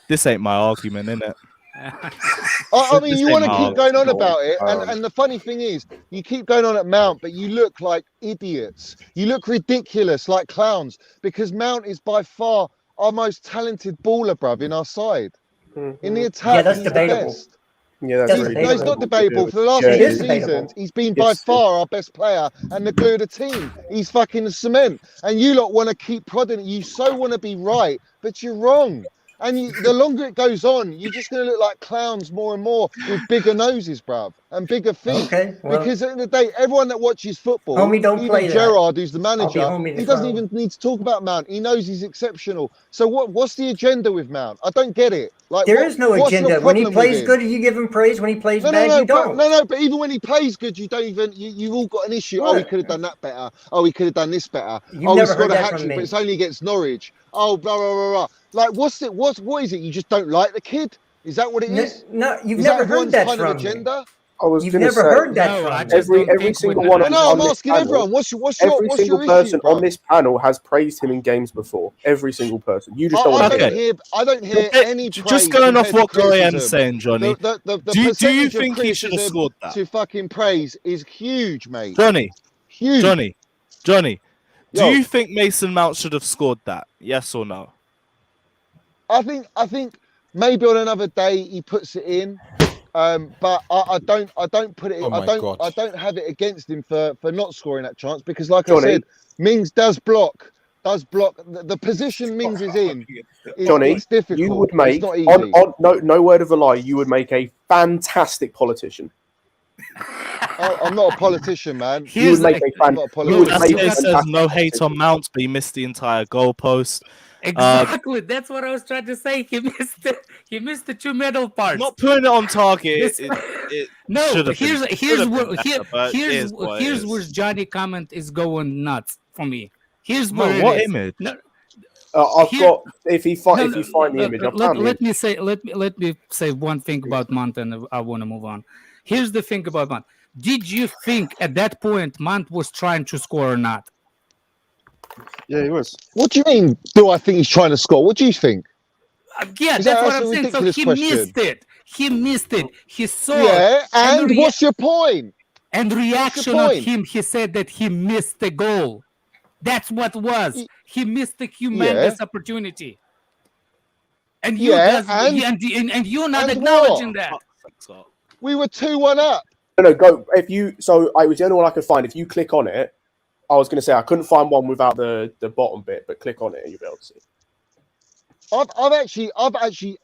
This ain't my argument, innit? I mean, you want to keep going on about it, and the funny thing is, you keep going on at Mount, but you look like idiots. You look ridiculous, like clowns, because Mount is by far our most talented baller, bruv, in our side. In the attack, that's debatable. It's not debatable. For the last 2 seasons, he's been by far our best player and the glue of the team. He's fucking cement, and you lot want to keep prodding it. You so want to be right, but you're wrong. And the longer it goes on, you're just going to look like clowns more and more with bigger noses, bruv, and bigger feet. Okay, well, because at the end of the day, everyone that watches football, homie, don't play Gerard, who's the manager, he doesn't phone. even need to talk about Mount. He knows he's exceptional. So what's the agenda with Mount? I don't get it. Like there is no agenda. When he plays good, you give him praise. When he plays bad, you don't. But even when he plays good, you don't even. You've all got an issue. Oh, he could have done that better. Oh, he could have done this better. You've never heard that hat-trick, but it's only against Norwich. Oh, blah blah blah blah. Like, what is it? You just don't like the kid? Is that what it is? No, you've never heard that kind from of agenda. You've never heard that from every single one. I'm asking everyone. What's your person issue, on this panel has praised him in games before. Every single person. You just don't want to hear. I don't hear any praise. Just going off what Goyen's saying, Johnny. Do you think he should have scored that? To fucking praise is huge, mate. Johnny. Do you think Mason Mount should have scored that? Yes or no? I think maybe on another day he puts it in. But I don't put it. I don't have it against him for not scoring that chance because, like I said, Mings does block. The position Mings is in. Johnny, it's difficult. You would make it's not easy. no word of a lie. You would make a fantastic politician. I'm not a politician, man. You would make a says no hate on Mount, but he missed the entire goalpost. Exactly, that's what I was trying to say. He missed the two middle parts. Not putting it on target. Here's where Johnny comment is going nuts for me. Here's where what image? I've got. If you find the image, let me say one thing about Mount, and I want to move on. Here's the thing about Mount. Did you think at that point Mount was trying to score or not? Yeah, he was. What do you mean? Do I think he's trying to score? What do you think? Yeah, that's what I'm saying. So he missed it. He missed it. He saw it. And what's your point? And reaction of him, he said that he missed the goal. That's what was. He missed the humongous opportunity. And you and you're not acknowledging that. We were 2-1 up. No, go. If you, so I was the only one I could find. If you click on it, I was going to say I couldn't find one without the bottom bit, but click on it and you'll be able to see.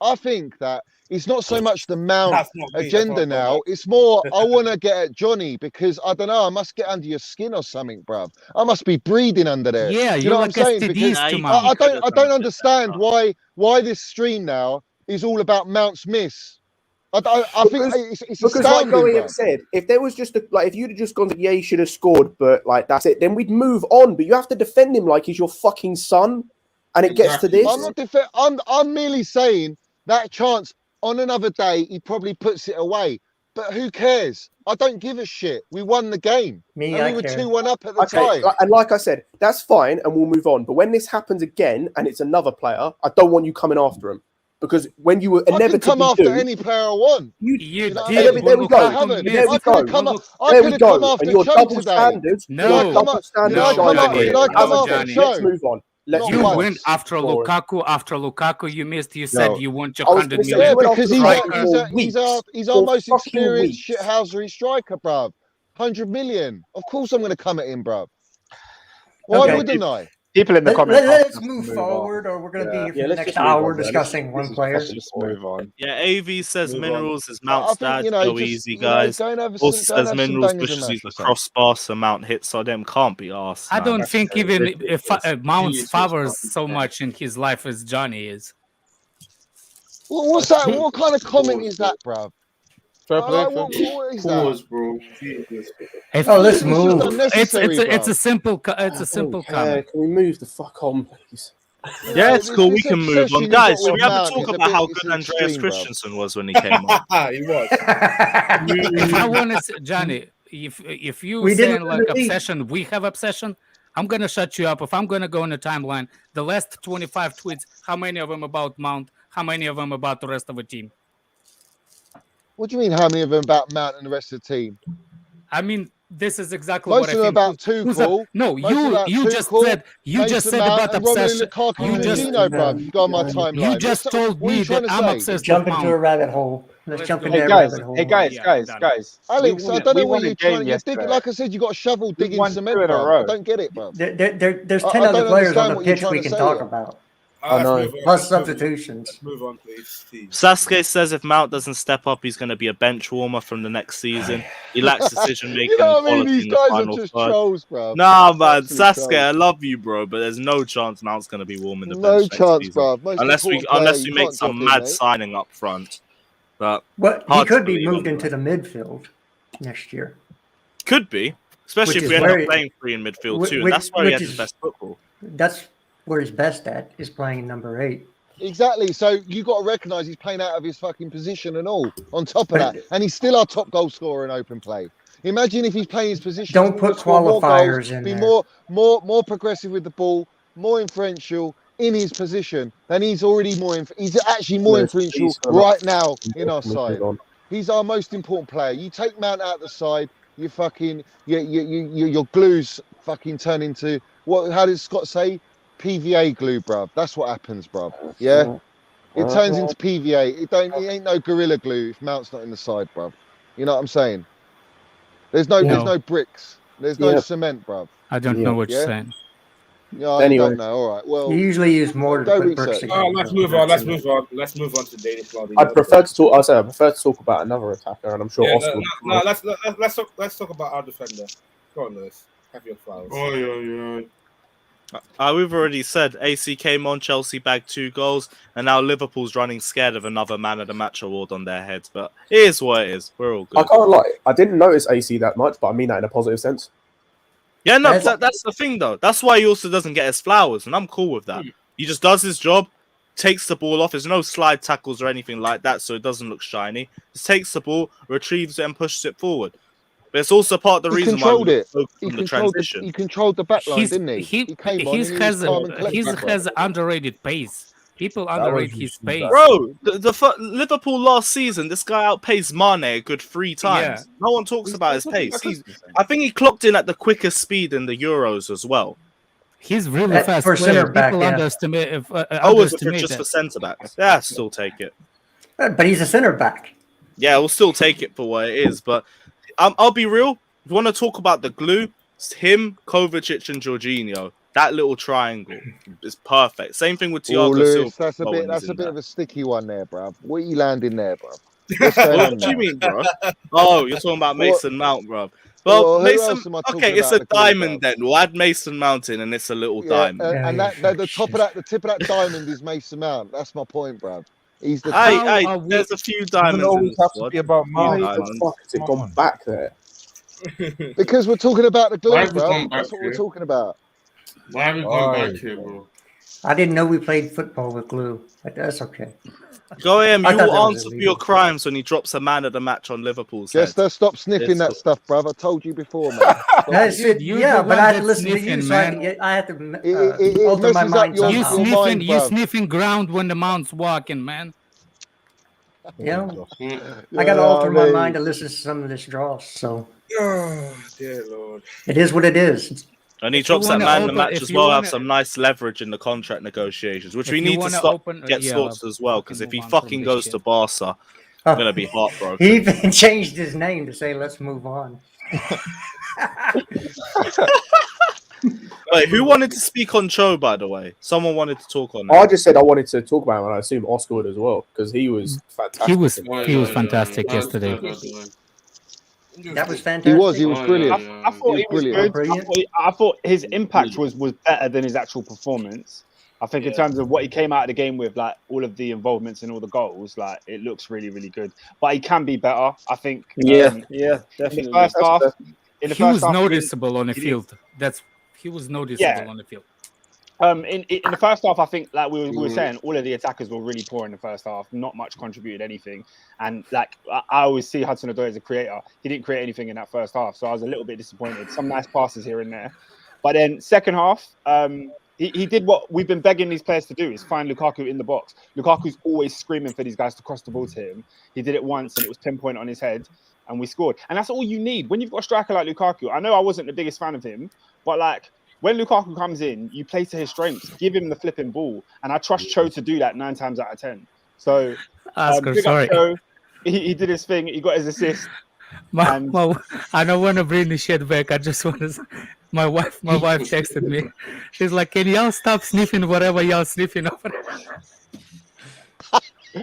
I think that it's not so much the Mount agenda now. It's more, I want to get at Johnny because I don't know. I must get under your skin or something, bruv. I must be breathing under there. Yeah, you know what I'm saying? Because I don't understand why this stream now is all about Mount's miss. I think it's because like Goey said, if there was just if you'd have just gone, yeah, he should have scored, but like that's it, then we'd move on. But you have to defend him like he's your fucking son, and it gets to this. I'm merely saying that chance on another day he probably puts it away. But who cares? I don't give a shit. We won the game. We were 2-1 up at the time. And like I said, that's fine, and we'll move on. But when this happens again, and it's another player, I don't want you coming after him. Because when you were inevitably come after any player I want. You did. There we go. There we go. And your double standards. No. Did I come after Cho? Let's move on. You went after Lukaku. After Lukaku, you missed. You said you want your 100 million. Yeah, because he's our most experienced shithousery striker, bruv. 100 million. Of course I'm going to come at him, bruv. Why wouldn't I? People in the comments. Let's move forward, or we're going to be here for the next hour discussing one player. Let's just move on. Yeah, AV says Minerals is Mount's dad. Go easy, guys. Also says Minerals wishes he's a crossbar, so Mount hits on him. Can't be asked. I don't think even if Mount favors so much in his life as Johnny is. What's that? What kind of comment is that, bruv? What is that? Bro. Let's move. It's a simple comment. Can we move the fuck on, please? Yeah, it's cool. We can move on, guys. Should we have a talk about how good Andreas Christensen was when he came on? He was. If I want to, Johnny, if you saying like obsession, we have obsession. I'm gonna shut you up. If I'm gonna go in the timeline, the last 25 tweets, how many of them about Mount? How many of them about the rest of the team? What do you mean? How many of them about Mount and the rest of the team? I mean, this is exactly most what I of them think. About Tuchel. No, you just said about obsession. You just bruv. You got on my timeline. You just told me that I'm obsessed. Jump into a rabbit hole. Let's jump into a rabbit hole. Hey guys. Alex, I don't know what you're trying to dig. Like I said, you got a shovel digging cement. I don't get it, bro. There's 10 other players on the pitch we can talk about. Plus substitutions. Let's move on, please. Sasuke says if Mount doesn't step up, he's going to be a bench warmer from the next season. He lacks decision making. You know what I mean? These guys are just trolls, bro. Nah, man, Sasuke, I love you, bro, but there's no chance Mount's going to be warm in the bench. No chance, bro. Unless we make some mad signing up front. But he could be moved into the midfield next year. Could be, especially if we end up playing free in midfield too. And that's where he has the best football. That's where he's best at, is playing number 8. Exactly. So you got to recognise he's playing out of his fucking position and all. On top of that, and he's still our top goal scorer in open play. Imagine if he's playing his position. Don't put qualifiers in be there. more progressive with the ball, more influential in his position. Then he's already He's actually more influential right now in our side. He's our most important player. You take Mount out the side, you fucking your glues fucking turn into what? How did Scott say? PVA glue, bruv. That's what happens, bruv. Yeah, it turns into PVA. It ain't no Gorilla Glue if Mount's not in the side, bruv. You know what I'm saying? There's no bricks. There's no cement, bruv. I don't know what you're saying. Yeah, anyway. Don't know. All right. Well, you usually use mortar to put bricks together. Let's move on. Let's move on to Daily Flood. I prefer to talk about another attacker, and I'm sure Oscar. Let's talk about our defender. Go on, Lewis. Have your flowers. We've already said AC came on, Chelsea bagged 2 goals, and now Liverpool's running scared of another Man of the Match award on their heads. But it is what it is. We're all good. I can't lie. I didn't notice AC that much, but I mean that in a positive sense. Yeah, no, that's the thing, though. That's why he also doesn't get his flowers, and I'm cool with that. He just does his job, takes the ball off. There's no slide tackles or anything like that, so it doesn't look shiny. Just takes the ball, retrieves it, and pushes it forward. But it's also part of the reason why we focused on the transition. He controlled the back line, didn't he? He has underrated pace. People underrate his pace. Bro, Liverpool last season, this guy outpaced Mane a good 3 times. No one talks about his pace. I think he clocked in at the quickest speed in the Euros as well. He's really fast for player. center back, People yeah. underestimate. Just for centre backs. Yeah, I'll still take it. But he's a center back. Yeah, we'll still take it for what it is. But I'll be real. If you want to talk about the glue, it's him, Kovacic, and Jorginho. That little triangle is perfect. Same thing with Thiago Lewis, Silva. that's a bit of a sticky one there, bruv. What are you landing there, bruv? What do you mean, bro? Oh, you're talking about Mason Mount, bro. Well, Mason. Okay, it's a diamond then. We'll add Mason Mount in, and it's a little diamond. And the tip of that diamond is Mason Mount. That's my point, bruv. He's the. There's a few diamonds. Always have to be about Mount. Why the fuck has it gone back there? Because we're talking about the glue, Why have we bro. gone back That's what we're here? talking about. Why have we gone back here, bro? I didn't know we played football with glue, but that's okay. Go ahead, I you thought will that was answer for illegal. your crimes when he drops a man of the match on Liverpool's head. Just stop sniffing that stuff, bruv. I told you before, man. That's it. You're Yeah, the but one I have to that's listen to you, sniffing, so man. I have to It alter my messes up mind. your- You somehow. sniffing, mind, you bruv. sniffing ground when the Mount's walking, man. Yeah, I got to Yeah, alter my mate. mind to listen to some of this draws. So Oh, dear Lord. it is what it is. And he If you drops that wanna man of the open- match if as you well. wanna- Have some nice leverage in the contract negotiations, which If we you need to wanna stop open- get yeah, sorted as well. Because if he fucking goes to Barca, I'm gonna be heartbroken. He even changed his name to say, "Let's move on." Wait, who wanted to speak on Cho? By the way, someone wanted to talk on. I just said I wanted to talk about him, and I assume Oscar would as well because he was fantastic. He was fantastic yesterday. That was fantastic. He was brilliant. I thought he was good. Brilliant. I thought his impact was better than his actual performance. I think in terms of what he came out of the game with, like all of the involvements and all the goals, like it looks really, really good. But he can be better. I think. Yeah, In definitely. the first half, He was noticeable on the field. He was noticeable on the field. In the first half, I think, like we were saying, all of the attackers were really poor in the first half. Not much contributed anything, and like I always see Hudson-Odoi as a creator. He didn't create anything in that first half, so I was a little bit disappointed. Some nice passes here and there, but then second half, he did what we've been begging these players to do: is find Lukaku in the box. Lukaku's always screaming for these guys to cross the ball to him. He did it once, and it was pinpoint on his head, and we scored. And that's all you need when you've got a striker like Lukaku. I know I wasn't the biggest fan of him, but like. When Lukaku comes in, you play to his strengths. Give him the flipping ball, and I trust Cho to do that 9 times out of 10. So, Oscar, big up sorry. Cho. He did his thing. He got his assist. I don't want to bring the shit back. I just want to. My wife texted me. She's like, "Can y'all stop sniffing whatever y'all sniffing over there?" She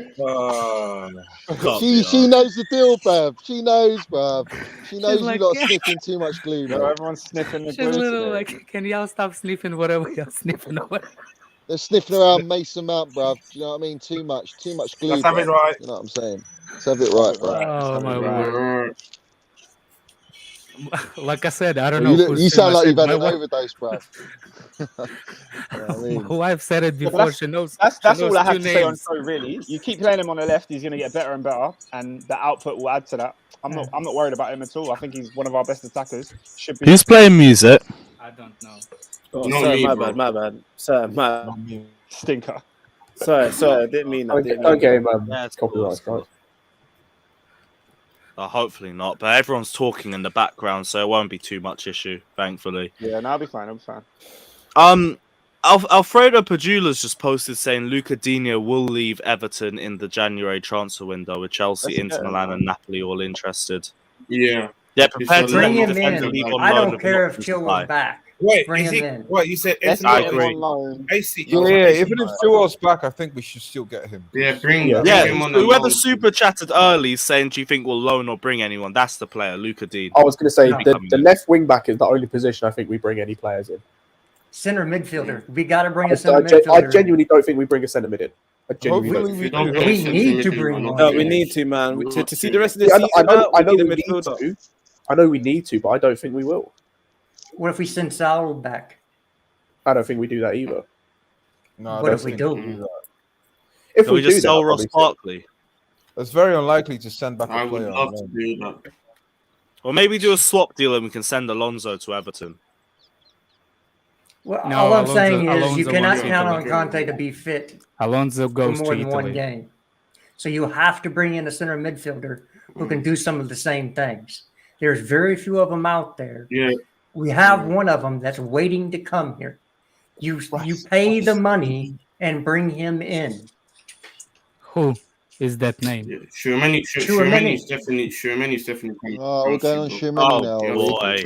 knows the deal, bruv. She knows, bruv. She knows like, you lot are sniffing too much glue, So bruv. everyone's sniffing the She's glue little today. like, "Can y'all stop sniffing whatever y'all sniffing over there?" They're sniffing around Mason Mount, bruv. Do you know what I mean? Too much glue. Let's have it bruv. right. You know what I'm saying? Let's have it right, bruv. Oh my word! Like I said, I don't know. You sound like you've had an my overdose, bruv. You know what I mean? wife said it Yeah, but before. She knows. That's she knows all I have two to say on names. Cho. Really, you keep playing him on the left, he's going to get better and better, and the output will add to that. I'm not worried about him at all. I think he's one of our best attackers. Should be. Who's playing music? I don't know. Oh, Not sorry, me, my bro. bad, my bad. Sorry, my Stinker. sorry, I didn't mean that. Okay, man. Yeah, it's Copyright, cool. guys. Hopefully not, but everyone's talking in the background, so it won't be too much issue, thankfully. Yeah, no, I'll be fine. I'll be fine. Alfredo Pajula's just posted saying Lukaku will leave Everton in the January transfer window with Chelsea, That's Inter good. Milan, and Napoli all interested. Yeah. Yeah, prepared to let Bring the him defender in. leave on I loan don't with care an if option to Chilwell's buy. back. Wait, Bring is him he? in. What you said? Let's Anthony get agree. him on loan. AC. Yeah, even if Chilwell's back, I think we should still get him. Yeah, bring Yeah, him on the whoever loan. super chatted early saying, "Do you think we'll loan or bring anyone?" That's the player, Lukaku. I was going to say No. the left wing back is the only position I think we bring any players in. Center midfielder. We got to bring I a center midfielder. genuinely don't think we bring a centre mid in. I genuinely Hopefully don't. If you don't bring We centre need to mid, bring man, one. No, we need to, man. To see the rest of the Yeah, season I know out, we need a need midfielder. to. I know we need to, but I don't think we will. What if we send Saul back? I don't think we do that either. No, I What don't if we think do? we'll that. If Can we do just that, sell I'll Ross probably Barkley? It's very unlikely to send back I a would player. love on to loan. do that. Or maybe do a swap deal and we can send Alonso to Everton. Well, No, all I'm Alonso- saying is you Alonso cannot wants count on Italy. Conte to be fit Alonso for goes more to than one Italy. game. So you have to bring in a center midfielder who can do some of the same things. There's very few of them out there. Yeah. We have one of them that's waiting to come here. You pay the money and bring him in. Who is that name? Yeah. Schumanni's definitely. Oh, we're going on Schumann Oh now. boy.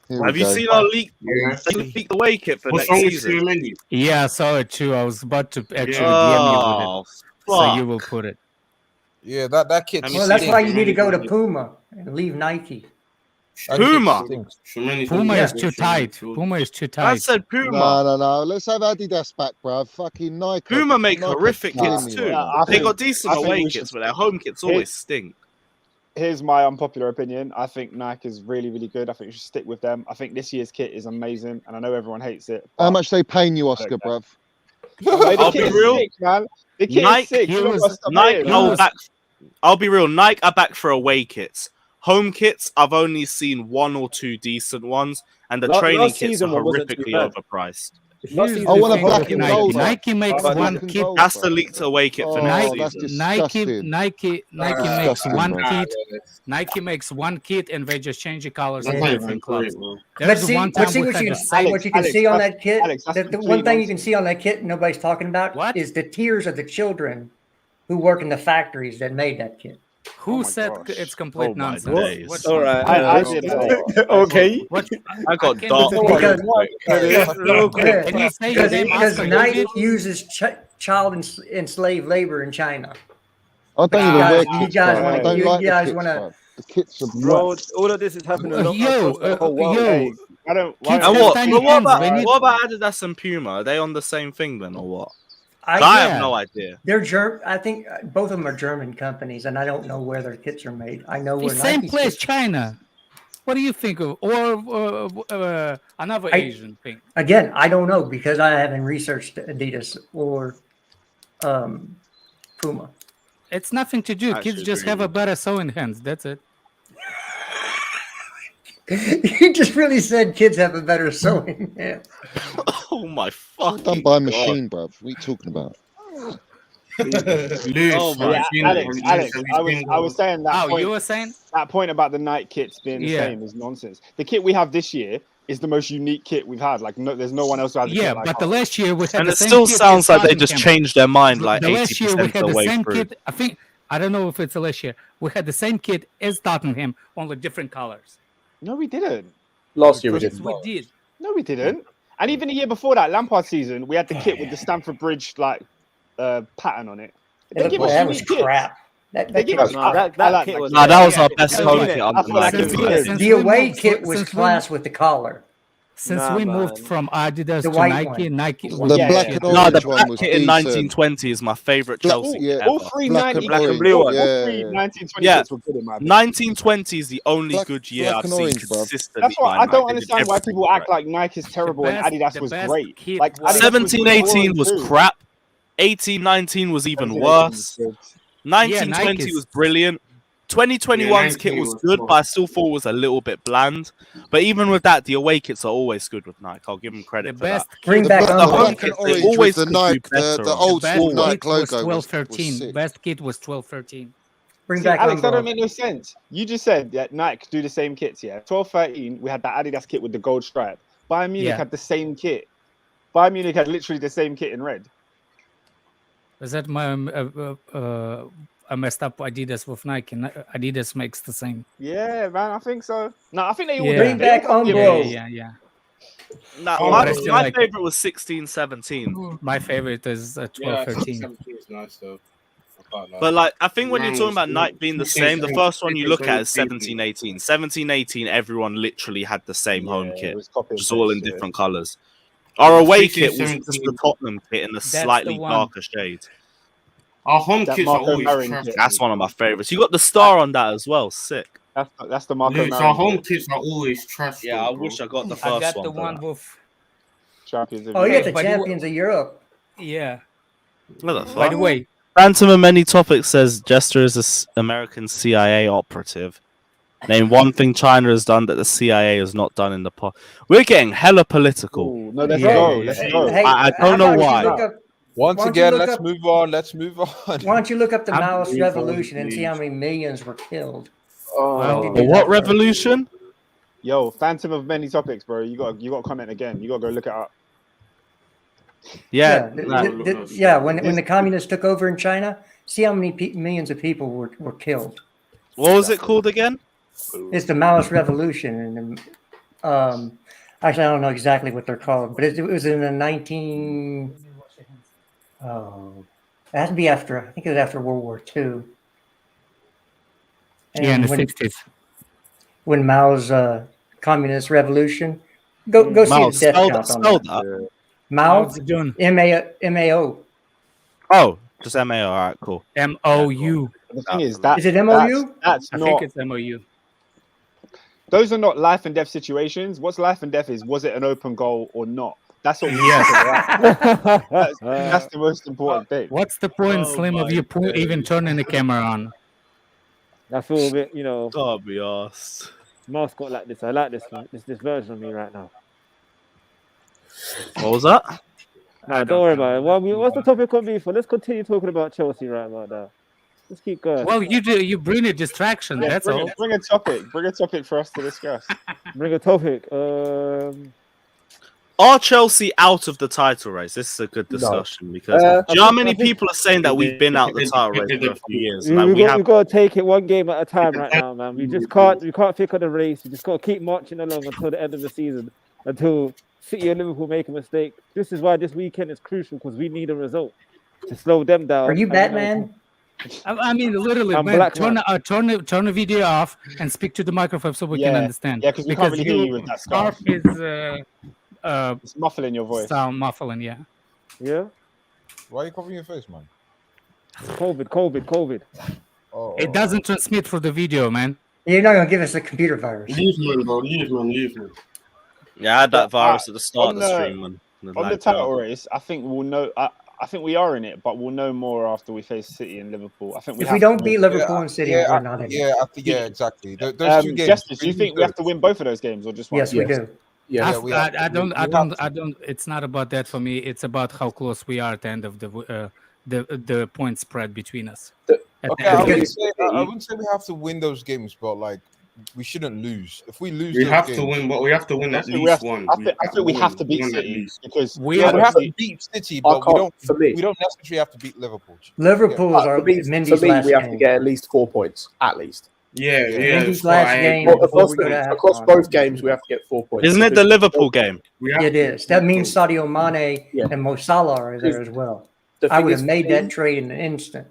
Here we Have you go. seen our leak? Yeah. Leak away kit for What's next wrong with season? Schumann? Yeah, I saw it too. I was about to actually Yeah. DM you with Oh, it. So fuck. you will put it. Yeah, that kid. Well, that's why you need to go to Puma and leave Nike. Puma. Puma is too tight. Puma is too tight. I said Puma. No. Let's have Adidas back, bruv. Fucking Nike. Puma make Nike horrific killing kits me too. right now. They got decent I think away we kits, should- but their home kits always stink. Here's my unpopular opinion. I think Nike is really, really good. I think you should stick with them. I think this year's kit is amazing, and I know everyone hates it. How much they paying you, Oscar, bruv? I'll be real. Sick, man. The kit Nike, is sick. You know what's Nike, amazing? I'll be real. Nike are back for away kits. Home kits, I've only seen 1 or 2 decent ones, and the training last kits are season one wasn't too horrifically bad. overpriced. Here's I the want a thing black with and Nike. gold. Nike makes Black one and kit. gold, That's bruv. the leaked away kit for Oh, next that's season. disgusting. Nike makes disgusting, one bro. kit. Nike makes one kit and they just change the colors That's in not different even clubs. great, bro. But There's see, one but time see we what had you the can, same. what you can Alex, see on that's- that kit. Alex, that's the complete one thing you can nonsense. see on that kit nobody's talking about What? is the tears of the children who work in the factories that made that kit. Who my said gosh. it's complete Oh my nonsense? days. What's All right. I did. Okay. What? I got can't dark. even- Because- Real quick. Can you say your name Because Oscar Nike David? uses child enslaved labor in China. I don't even guys- wear you kits, guys bruv. wanna- I don't you like the guys kits, wanna- bruv. The kits are Bro, whack. all of this is happening Yo, across the whole world. Hey, I don't. Kids And have what? tiny But what hands, about they need- what about Adidas and Puma? Are they on the same thing then, or what? I yeah. have no idea. They're I think both of them are German companies, and I don't know where their kits are made. I know The where same Nike's place, kits- China. What do you think of? Or another Asian thing? Again, I don't know because I haven't researched Adidas or Puma. It's nothing to do. I Kids should just agree have a with better sewing hands. That's it. You just really said kids have a better sewing hand. Oh my It's fucking done by a God. machine, bruv. What are you talking about? Oh my Alex, I was saying that. Oh, point, you were saying? that point about the Nike kits being the Yeah. same is nonsense. The kit we have this year is the most unique kit we've had. Like, no, there's no one else who has. A Yeah, kit like but the ours. last year we had And the it same still kit sounds as like they just Tottenham. changed their mind like The last year we 80% had of the the way same through. kit. I think I don't know if it's the last year. We had the same kit as Tottenham, only different colors. No, we didn't. Last year we Yes, did. we did. No, we didn't. And even the year before that, Lampard season, we had the kit with the Stamford Bridge pattern on it. They give us that was unique kits. crap. That They give kit us. was Nah, crap. that kit was. Nah, that was our Yeah. best Yeah. home Yeah. kit I under feel like Nike. it's for good. years. Since The we away moved- kit was since we class with the collar. Since Nah, we man. moved from Adidas The to white Nike, one. Nike The was Yeah, black yeah. and No, the orange black one was kit in decent. 1920 is my favorite Black- Chelsea yeah. kit All ever. three Black 90 and orange. blue all one. Yeah, three yeah. 1920 Yeah. kits were good in my opinion. 1920 is the only Black- good year black I've and seen orange, bruv. consistently. That's why by I Nike. don't They did understand why everything people right. act like Nike is terrible The and best- Adidas the was best great. kit Like was- Adidas 17-18 was was good. crap. 18-19 was even 17-18 worse. was good. 1920 Nike's- was brilliant. 2021's Yeah, kit 19 was was good, cool. but I still thought it was a little bit bland. But even with that, the away kits are always good with Nike. I'll give them the credit for best that. Bring The back black, The the home Umbro. black and kits, they orange always with the could do Nike, better the on. old best school kit Nike was logo was 12-13. sick. Best kit was 12-13. Bring See, back Alex, that Umbro. don't make no sense. You just said that Nike do the same kits, yeah. 12-13, we had that Adidas kit with the gold stripe. Bayern Munich Yeah. had the same kit. Bayern Munich had literally the same kit in red. Is that my I messed up Adidas with Nike? Adidas makes the same. Yeah, man, I think so. No, I think they all Yeah. do. Bring They all back copy Yeah, Umbro. it. yeah. Nah, Oh, my but I still my like it. favorite was 16-17. My favorite is 12-13. 17 is nice though. I can't lie. But like, I think when you're Mine talking was about good. Nike being the 16, same, the first one you look at is 17. 17-18. 17-18, everyone literally had the same home Yeah, kit, it was copy and just all in paste, yeah. different colors. Our away 16, kit was just 17. the Tottenham kit in a That's the slightly one. darker shade. Our home That kits are Marco always Marin trash. kit. That's one of my favorites. You got the star on that as well. Sick. That's the Marco Luke, Marin our home kit. kits are always trash. Yeah, though, I bro. wish I got the I first got one. the for one that. with Champions of Oh, you Europe. got the By the way- champions of Europe. yeah. What the By fuck? the way, Phantom of Many Topics says Jester is an American CIA operative. Name one thing China has done that the CIA has not done in the past. We're getting hella political. Ooh, no, let's go. Let's go. Hey, I how don't know about you why. look up- Once why don't again, you look let's up- move on. Let's move on. Why don't you look up the I'm- Maoist revolution and see how many millions were killed? Oh, The what revolution? Yo, Phantom of many topics, bro. You got to comment again. You got to go look it up. Yeah, when the communists took over in China, see how many millions of people were killed. What was it called again? It's the Maoist revolution, and actually I don't know exactly what they're called, but it was in the 19. Oh, it has to be after. I think it was after World War II. Yeah, in the 60s. When Mao's communist revolution, go see Mao, the death spell count that- on spell that. that. Mao, Zedong. M-A-O. Oh, just MAO. All right, cool. MOU. The thing is that Is it MOU? That's I not. think it's MOU. Those are not life and death situations. What's life and death is, was it an open goal or not? That's what we that's the most important thing. What's the point, Slim, of you even turning the camera on? I feel a bit, you know. Can't be asked. Mascot like this. I like this version of me right now. What was that? Nah, don't worry about it. Well, what's the topic on me for? Let's continue talking about Chelsea right about now. Let's keep going. Well, you bring a distraction. Yeah, That's bring all. Bring a topic. Bring a topic for us to discuss. Bring a topic. Are Chelsea out of the title race? This is a good discussion because do you know how many people are saying that we've been out of the title race for a few years? Like, We've got to take it one game at a time right now, man. We just can't pick on the race. We just got to keep marching along until the end of the season, until City and Liverpool make a mistake. This is why this weekend is crucial because we need a result to slow them down. Are you Batman? I mean, literally, I'm man, Black turn Man. the video off and speak to the microphone so we can understand. Yeah, because we can't really hear you with that scarf is it's muffling your voice. Sound muffling, yeah. Yeah. Why are you covering your face, man? COVID. Oh, It doesn't transmit through the video, man. You're not gonna give us a computer virus. Leave man, bro. Leave man. Yeah, I had that virus at the start on of the stream. On the title race, I think we'll know. I think we are in it, but we'll know more after we face City and Liverpool. I think If we don't beat Liverpool and City, we're not in it. Yeah, exactly. Those two games. Justice, do you think we have to win both of those games or just one? Yes, we do. Yeah, I don't. It's not about that for me. It's about how close we are at the end of the point spread between us. Okay, I wouldn't say we have to win those games, but like we shouldn't lose. If we lose, We those have games, to win, but we have to win at I think least one. I think we have to beat win at City least. because we we have are. to beat City, but we don't necessarily have to beat Liverpool. Liverpool is our For me, Mindy's last we have game. to get at least 4 points, at least. Yeah. Mindy's that's why last I game. agree. Across both games, we have to get 4 points. Isn't it the Liverpool game? We have It to. is. That means Sadio Mane Yeah. and Mo Salah are there as well. The I thing would is have made for me- that trade in an instant.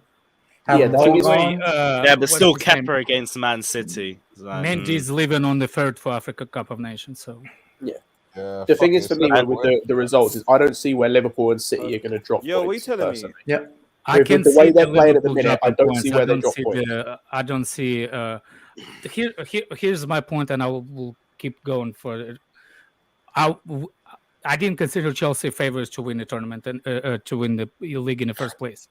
Yeah, Have the Mo thing is- gone. Yeah, but what's still his name? Kepa against Man City. Like, Mendy's living on the third for Africa Cup of Nations. So Yeah, The thing fuck is, for it, me, it's with not the results, is I don't see where Liverpool and City are going to drop Yo, what points. you telling me? personally. Yep. I With can the see way they're the playing at the Liverpool minute, I dropping don't points. see where they drop see points. I don't see. Here's my point, and I will keep going for it. I didn't consider Chelsea favorites to win the tournament and to win the league in the first place,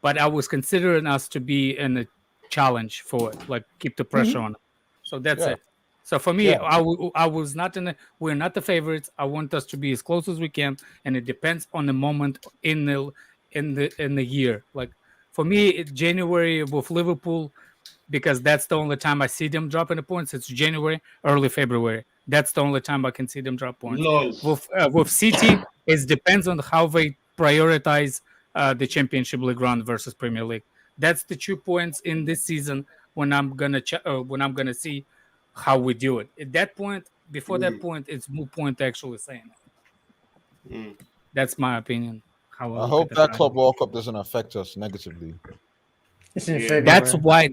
but I was considering us to be in a challenge for it, like keep the pressure on. So that's it. So for me, I was not in. We're not the favorites. I want us to be as close as we can, and it depends on the moment in the year. Like for me, January with Liverpool, because that's the only time I see them dropping the points. It's January, early February. That's the only time I can see them drop points. With City, it depends on how they prioritize the Championship League round versus Premier League. That's the 2 points in this season when I'm gonna see how we do it. At that point, before that point, it's moot point actually saying it. That's my opinion. I hope that Club World Cup doesn't affect us negatively. It's in February.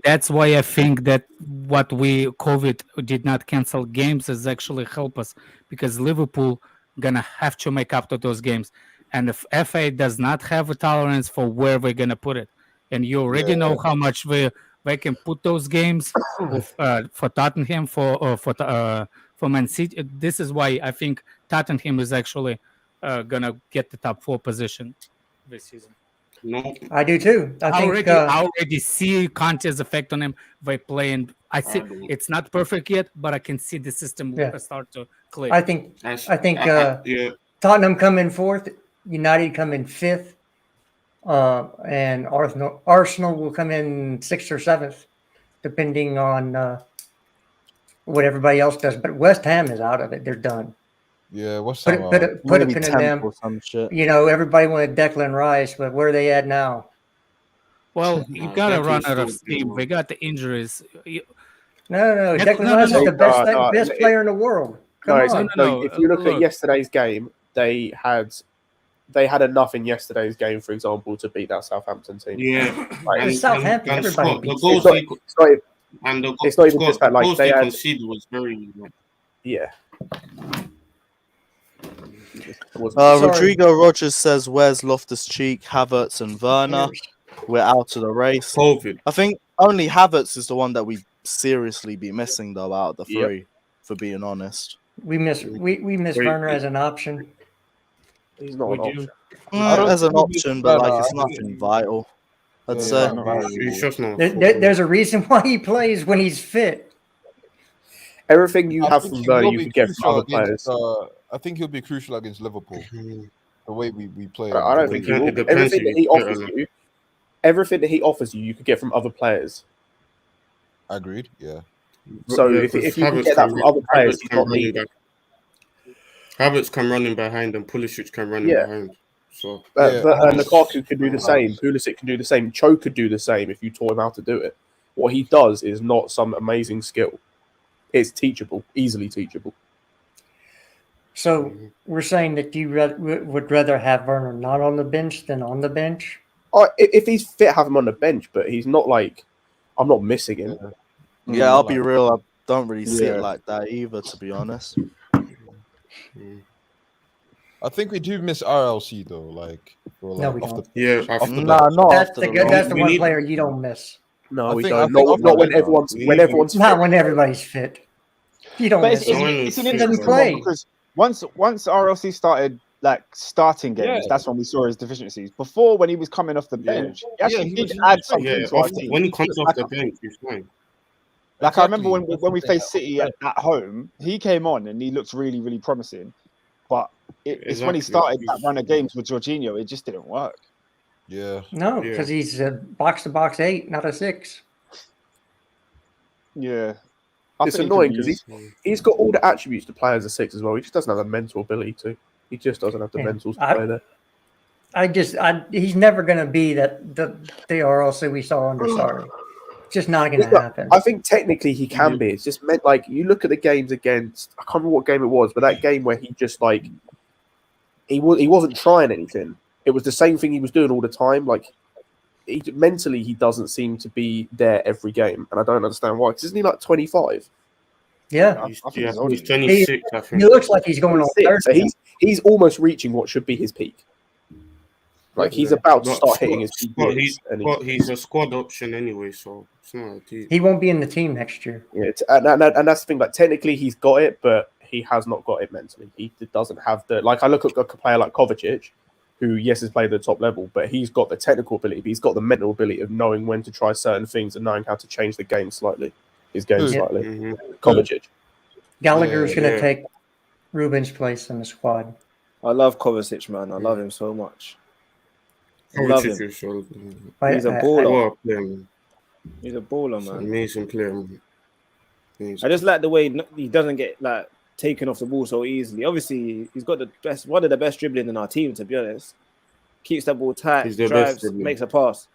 That's why I think that COVID did not cancel games is actually help us, because Liverpool gonna have to make up to those games, and if FA does not have a tolerance for where we're gonna put it, and you already know how much they can put those games for Tottenham, for Man City. This is why I think Tottenham is actually gonna get the top 4 position this season. No, I do too. I already see Conte's effect on him by playing. I see it's not perfect yet, but I can see the system start to click. I think Tottenham come in fourth, United come in fifth, and Arsenal will come in sixth or seventh, depending on what everybody else does. But West Ham is out of it; they're done. Yeah, West Ham. Put a pin in them. Or some shit. You know, everybody wanted Declan Rice, but where are they at now? Well, you gotta run out of steam. They got the injuries. No. Declan Rice is the best player in the world. Come on. No. If you look at yesterday's game, they had enough in yesterday's game, for example, to beat that Southampton team. Yeah, and Southampton, everybody beats. It's not even just that. Like they conceded was very. Yeah. Rodrigo Rogers says, "Where's Loftus-Cheek, Havertz, and Werner? We're out of the race." COVID. I think only Havertz is the one that we seriously be missing though out of the three. For being honest, we miss Werner as an option. He's not an option. As an option, but like it's nothing vital. I'd say there's a reason why he plays when he's fit. Everything you have from Werner, you can get from other players. I think he'll be crucial against Liverpool. The way we play. I don't think he will. Everything that he offers you, you could get from other players. Agreed. Yeah. So if you can get that from other players, he's not needed. Havertz come running behind and Pulisic come running behind. So, but Lukaku can do the same. Pulisic can do the same. Cho could do the same if you taught him how to do it. What he does is not some amazing skill. It's teachable, easily teachable. So we're saying that you would rather have Werner not on the bench than on the bench? If he's fit, have him on the bench, but he's not like I'm not missing him. Yeah, I'll be real. I don't really see it like that either, to be honest. I think we do miss RLC though. Like, no, we don't. That's the one player you don't miss. No, we don't. Not when everyone's not when everybody's fit. You don't miss. It's an interesting one because once RLC started starting games, that's when we saw his deficiencies. Before, when he was coming off the bench, he actually did add something to our team. When he comes off the bench, he's fine. Like I remember when we faced City at home, he came on and he looked really, really promising. But it's when he started that run of games with Jorginho, it just didn't work. Yeah. No, because he's a box-to-box 8, not a 6. Yeah. It's annoying because he's got all the attributes to play as a 6 as well. He just doesn't have the mental ability to. He just doesn't have the mentals to play there. He's never going to be the RLC we saw under Sarri. It's just not going to happen. I think technically he can be. It's just meant like you look at the games against. I can't remember what game it was, but that game where he just like he wasn't trying anything. It was the same thing he was doing all the time. Like mentally, he doesn't seem to be there every game, and I don't understand why. Because isn't he like 25? Yeah, he's 26. I think he looks like he's going on 30. So he's almost reaching what should be his peak. Like he's about to start hitting his peak. He's a squad option anyway, so it's not a team. He won't be in the team next year. Yeah, and that's the thing. Like technically, he's got it, but he has not got it mentally. He doesn't have the like. I look at a player like Kovacic, who has played at the top level, but he's got the technical ability. But he's got the mental ability of knowing when to try certain things and knowing how to change the game slightly. Slightly. Kovacic. Gallagher's going to take Ruben's place in the squad. I love Kovacic, man. I love him so much. I love him. He's a baller. He's a baller, man. Amazing player. I just like the way he doesn't get taken off the ball so easily. Obviously, he's got one of the best dribbling in our team, to be honest. Keeps that ball tight, drives, makes a pass.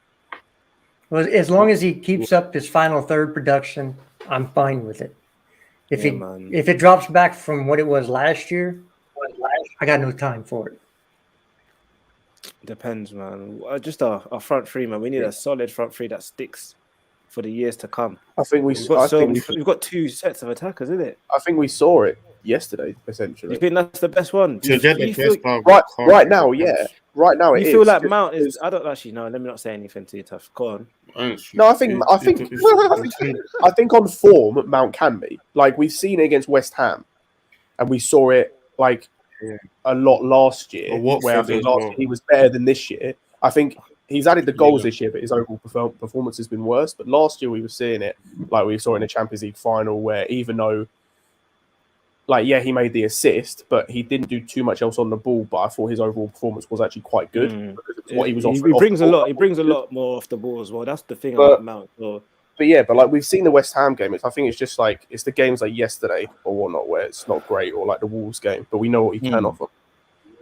Well, as long as he keeps up his final third production, I'm fine with it. If it drops back from what it was last year, I got no time for it. Depends, man. Just our front three, man. We need a solid front three that sticks for the years to come. I think we've got two sets of attackers, isn't it? I think we saw it yesterday, essentially. You think that's the best one? Right now, yeah. Right now, you feel like Mount is. I don't actually know. Let me not say anything too tough. Go on. No, I think on form, Mount can be. Like we've seen it against West Ham, and we saw it like a lot last year. Where I think last year he was better than this year. I think he's added the goals this year, but his overall performance has been worse. But last year we were seeing it, like we saw in the Champions League final, where even though, like, yeah, he made the assist, but he didn't do too much else on the ball. But I thought his overall performance was actually quite good because of what he was offering. He brings a lot. He brings a lot more off the ball as well. That's the thing about Mount. So. But like we've seen the West Ham game. I think it's just like it's the games like yesterday or whatnot where it's not great, or like the Wolves game, but we know what he can offer.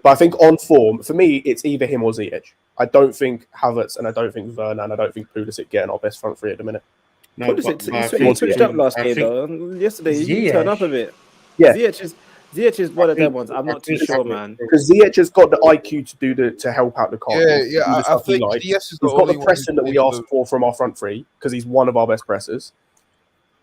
But I think on form, for me, it's either him or Ziyech. I don't think Havertz and I don't think Werner and I don't think Pulisic getting our best front three at the minute. No, he switched up last game though. Yesterday he turned up a bit. Yeah, Ziyech is one of them ones. I'm not too sure, man. Because Ziyech has got the IQ to help out the car. I think he's got the pressing that we asked for from our front three because he's one of our best pressers.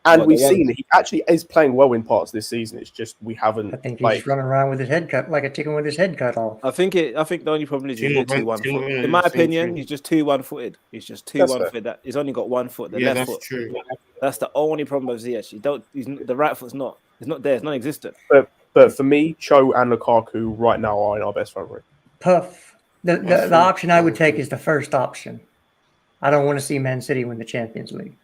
And we've seen that he actually is playing well in parts this season. It's just we haven't. I think he's running around with his head cut like a chicken with his head cut off. I think the only problem is he's too one-footed. In my opinion, he's just too one-footed. He's just too one-footed. He's only got 1 foot. The left foot. True. That's the only problem with Ziyech. The right foot's not. It's not there. It's non-existent. But for me, Cho and Lukaku right now are in our best front three. Puff. The option I would take is the first option. I don't want to see Man City win the Champions League.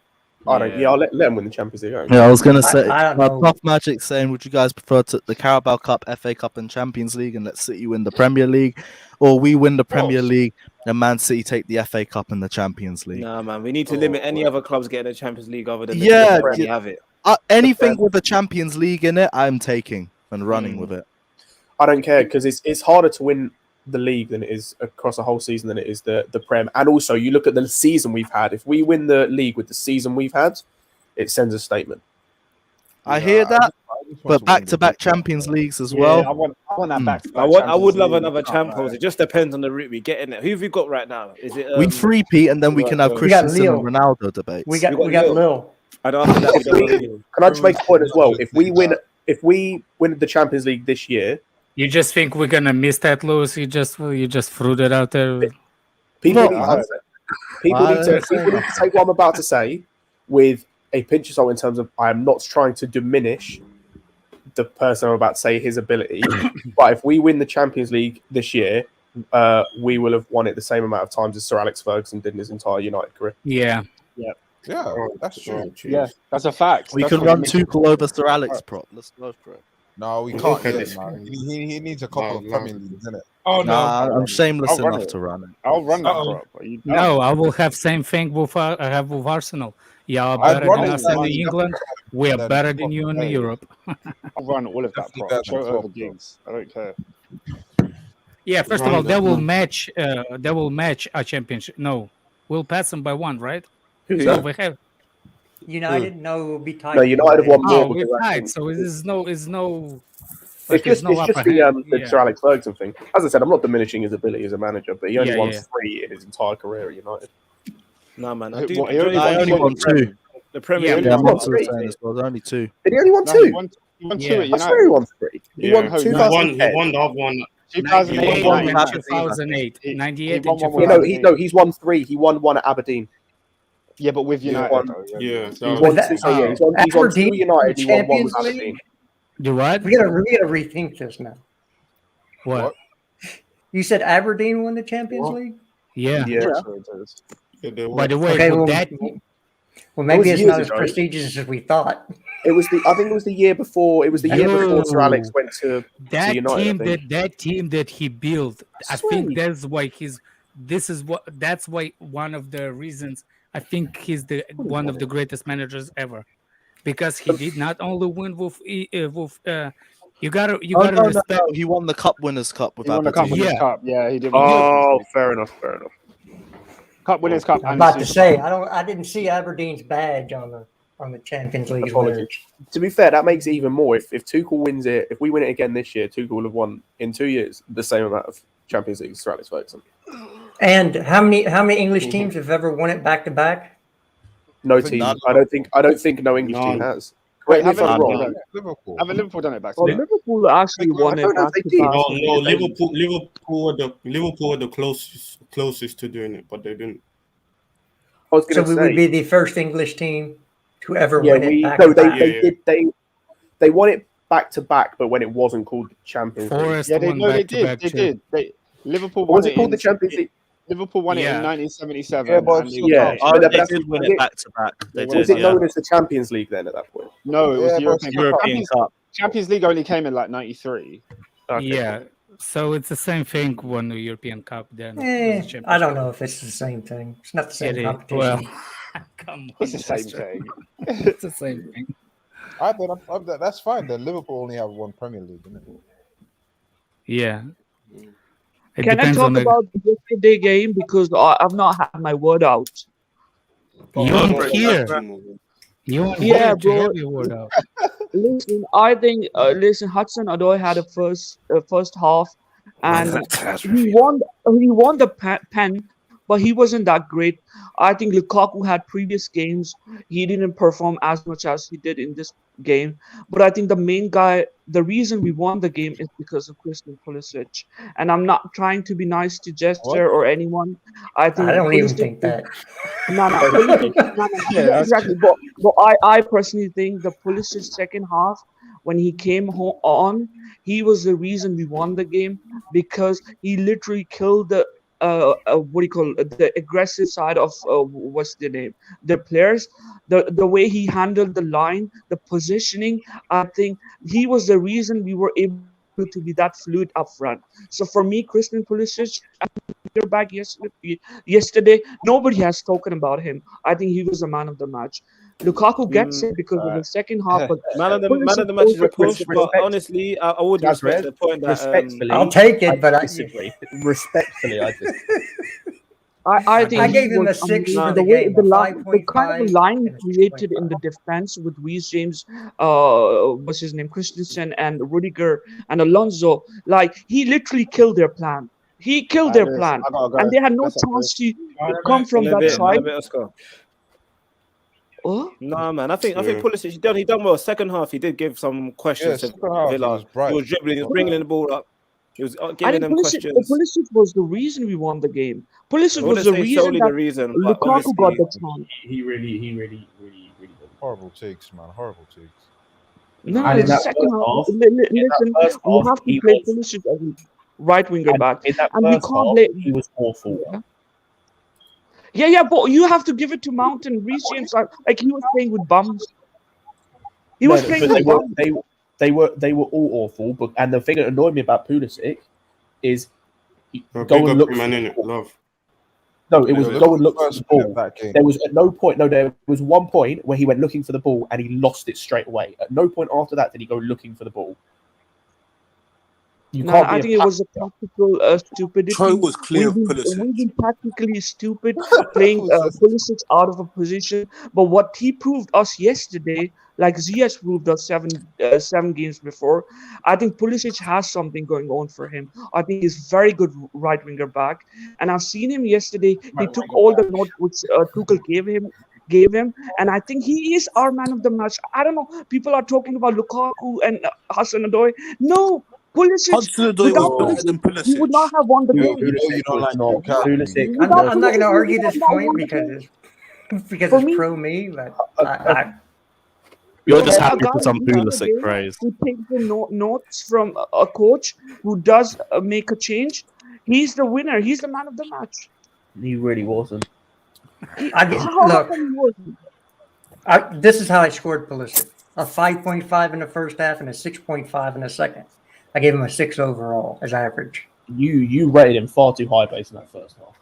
I'll let them win the Champions League. Yeah, I was going to say, Puff Magic saying, would you guys prefer the Carabao Cup, FA Cup, and Champions League, and let City win the Premier League, or we win the Premier League and Man City take the FA Cup and the Champions League? Nah, man, we need to limit any other clubs getting the Champions League other than the have it. Anything with the Champions League in it, I'm taking and running with it. I don't care because it's harder to win the league than it is across a whole season than it is the Prem. And also, you look at the season we've had. If we win the league with the season we've had, it sends a statement. I hear that, but back-to-back Champions Leagues as well. I want that back. I would love another Champions. It just depends on the route we get in it. Who have we got right now? Is it? We three-peat and then we can have Christensen and Ronaldo debates. We got Lil. And after that, can I just make a point as well? If we win the Champions League this year, you just think we're gonna miss that, Lewis? You just threw that out there. People need to take what I'm about to say with a pinch of salt in terms of I am not trying to diminish the person I'm about to say his ability, but if we win the Champions League this year, we will have won it the same amount of times as Sir Alex Ferguson did in his entire United career. Yeah, that's true. Yeah, that's a fact. We can run Tuchel over Sir Alex prop. Let's go for it. No, we can't get it, man. He needs a couple of Premier Leagues, isn't it? Oh no, I'm shameless enough to run it. I'll run that prop. No, I will have same thing with Arsenal. Y'all are better than us in England. We are better than you in Europe. I'll run all of that prop. Show over gigs. I don't care. Yeah, first of all, they will match. They will match a championship. No, we'll pass them by one, right? So we have. United, no, it will be tight. No, United have won more. Oh, we're tight, so it's no. It's just the Sir Alex Ferguson thing. As I said, I'm not diminishing his ability as a manager, but he only won 3 in his entire career at United. No, man. I only won 2. The Premier League. I'm not saying as well. Only 2. Did he only won 2? He won 2 at United. I swear he won 3. He won 2010. He won the other one. 2008, 98. No, he's won 3. He won 1 at Aberdeen. Yeah, but with United. He's won 2 United. He won 1 with Aberdeen. You what? We gotta rethink this now. What? You said Aberdeen won the Champions League? Yeah. By the way, well, maybe it's not as prestigious as we thought. I think it was the year before. It was the year before Sir Alex went to United. That team that he built. I think that's why That's why one of the reasons I think he's one of the greatest managers ever, because he did not only win with you gotta respect. No. He won the Cup Winners' Cup with Aberdeen. Yeah, he did. Oh, fair enough. Cup Winners' Cup. I'm about to say I didn't see Aberdeen's badge on the Champions League. To be fair, that makes it even more. If Tuchel wins it, if we win it again this year, Tuchel will have won in 2 years the same amount of Champions League as Sir Alex Ferguson. And how many English teams have ever won it back to back? No team. I don't think no English team has. Wait, haven't Liverpool done it back? Liverpool actually won it back to back. No, Liverpool were the closest to doing it, but they didn't. So we would be the first English team to ever win it back to back. They won it back to back, but when it wasn't called the Champions League. They did. Liverpool was it called the Champions League? Liverpool won it in Yeah. 1977. Yeah, but and yeah, they did win it back to back. They did. Was it known as the Champions League then at that point? No, it was the but European Cup. Cup. Champions League only came in like 93. Okay, Yeah. So it's the same thing when the European Cup then. I don't know if it's the same thing. It's not the same It is. competition. Well, come on. It's the same Chester. thing. It's the same thing. That's fine. Then Liverpool only have one Premier League, isn't it? Yeah. It Can I depends talk on the. about the yesterday game because I've not had my word out. You weren't here. You weren't Yeah, here to bro. have your word out. Listen, I think Hudson-Odoi had a first half, and he won the pen, but he wasn't that great. I think Lukaku had previous games. He didn't perform as much as he did in this game. But I think the main guy, the reason we won the game is because of Christian Pulisic. And I'm not trying to be nice to Jester or anyone. I don't even think that. No, exactly. But I personally think the Pulisic second half, when he came on, he was the reason we won the game because he literally killed the the aggressive side of what's the name, the players, the way he handled the line, the positioning. I think he was the reason we were able to be that fluid up front. So for me, Christian Pulisic, back yesterday, nobody has spoken about him. I think he was the man of the match. Lukaku gets it because of the second half, but man of the match is a push. But honestly, I would respect the point that respectfully, I'll take it, but I disagree. Respectfully, I just. I think I gave him a 6 for the game. The kind of line he created in the defense with Reece James, what's his name, Christensen and Rudiger and Alonso, like he literally killed their plan. He killed their plan, and they had no chance to come from that side. Oh? No, man. I think Pulisic he done well. Second half, he did give some questions to Villa. He was dribbling, he was bringing the ball up. He was giving them questions. Pulisic was the reason we won the game. Pulisic was the reason that Lukaku got the chance. He really horrible takes, man. Horrible takes. No, it's the second half. Listen, we have to play Pulisic as a right winger back, and we can't play. He was awful. Yeah, but you have to give it to Mount and Reece James. Like he was playing with bums. He was playing with bums. They were all awful. But and the thing that annoyed me about Pulisic is go and look. No, it was go and look for the ball. There was at no point. No, there was one point where he went looking for the ball and he lost it straight away. At no point after that did he go looking for the ball. I think it was a tactical stupidity. Troy was clear. We've been tactically stupid playing Pulisic out of a position. But what he proved us yesterday, like Ziyech proved us seven games before, I think Pulisic has something going on for him. I think he's very good right winger back, and I've seen him yesterday. He took all the notes which Tuchel gave him, and I think he is our man of the match. I don't know. People are talking about Lukaku and Hudson-Odoi. No. Pulisic, he would not have won the game. I'm not going to argue this point because it's pro me, but you're just happy for some Pulisic praise. Who takes the notes from a coach who does make a change? He's the winner. He's the man of the match. He really wasn't. This is how I scored Pulisic: a 5.5 in the first half and a 6.5 in the second. I gave him a 6 overall as average. You rated him far too high based on that first half.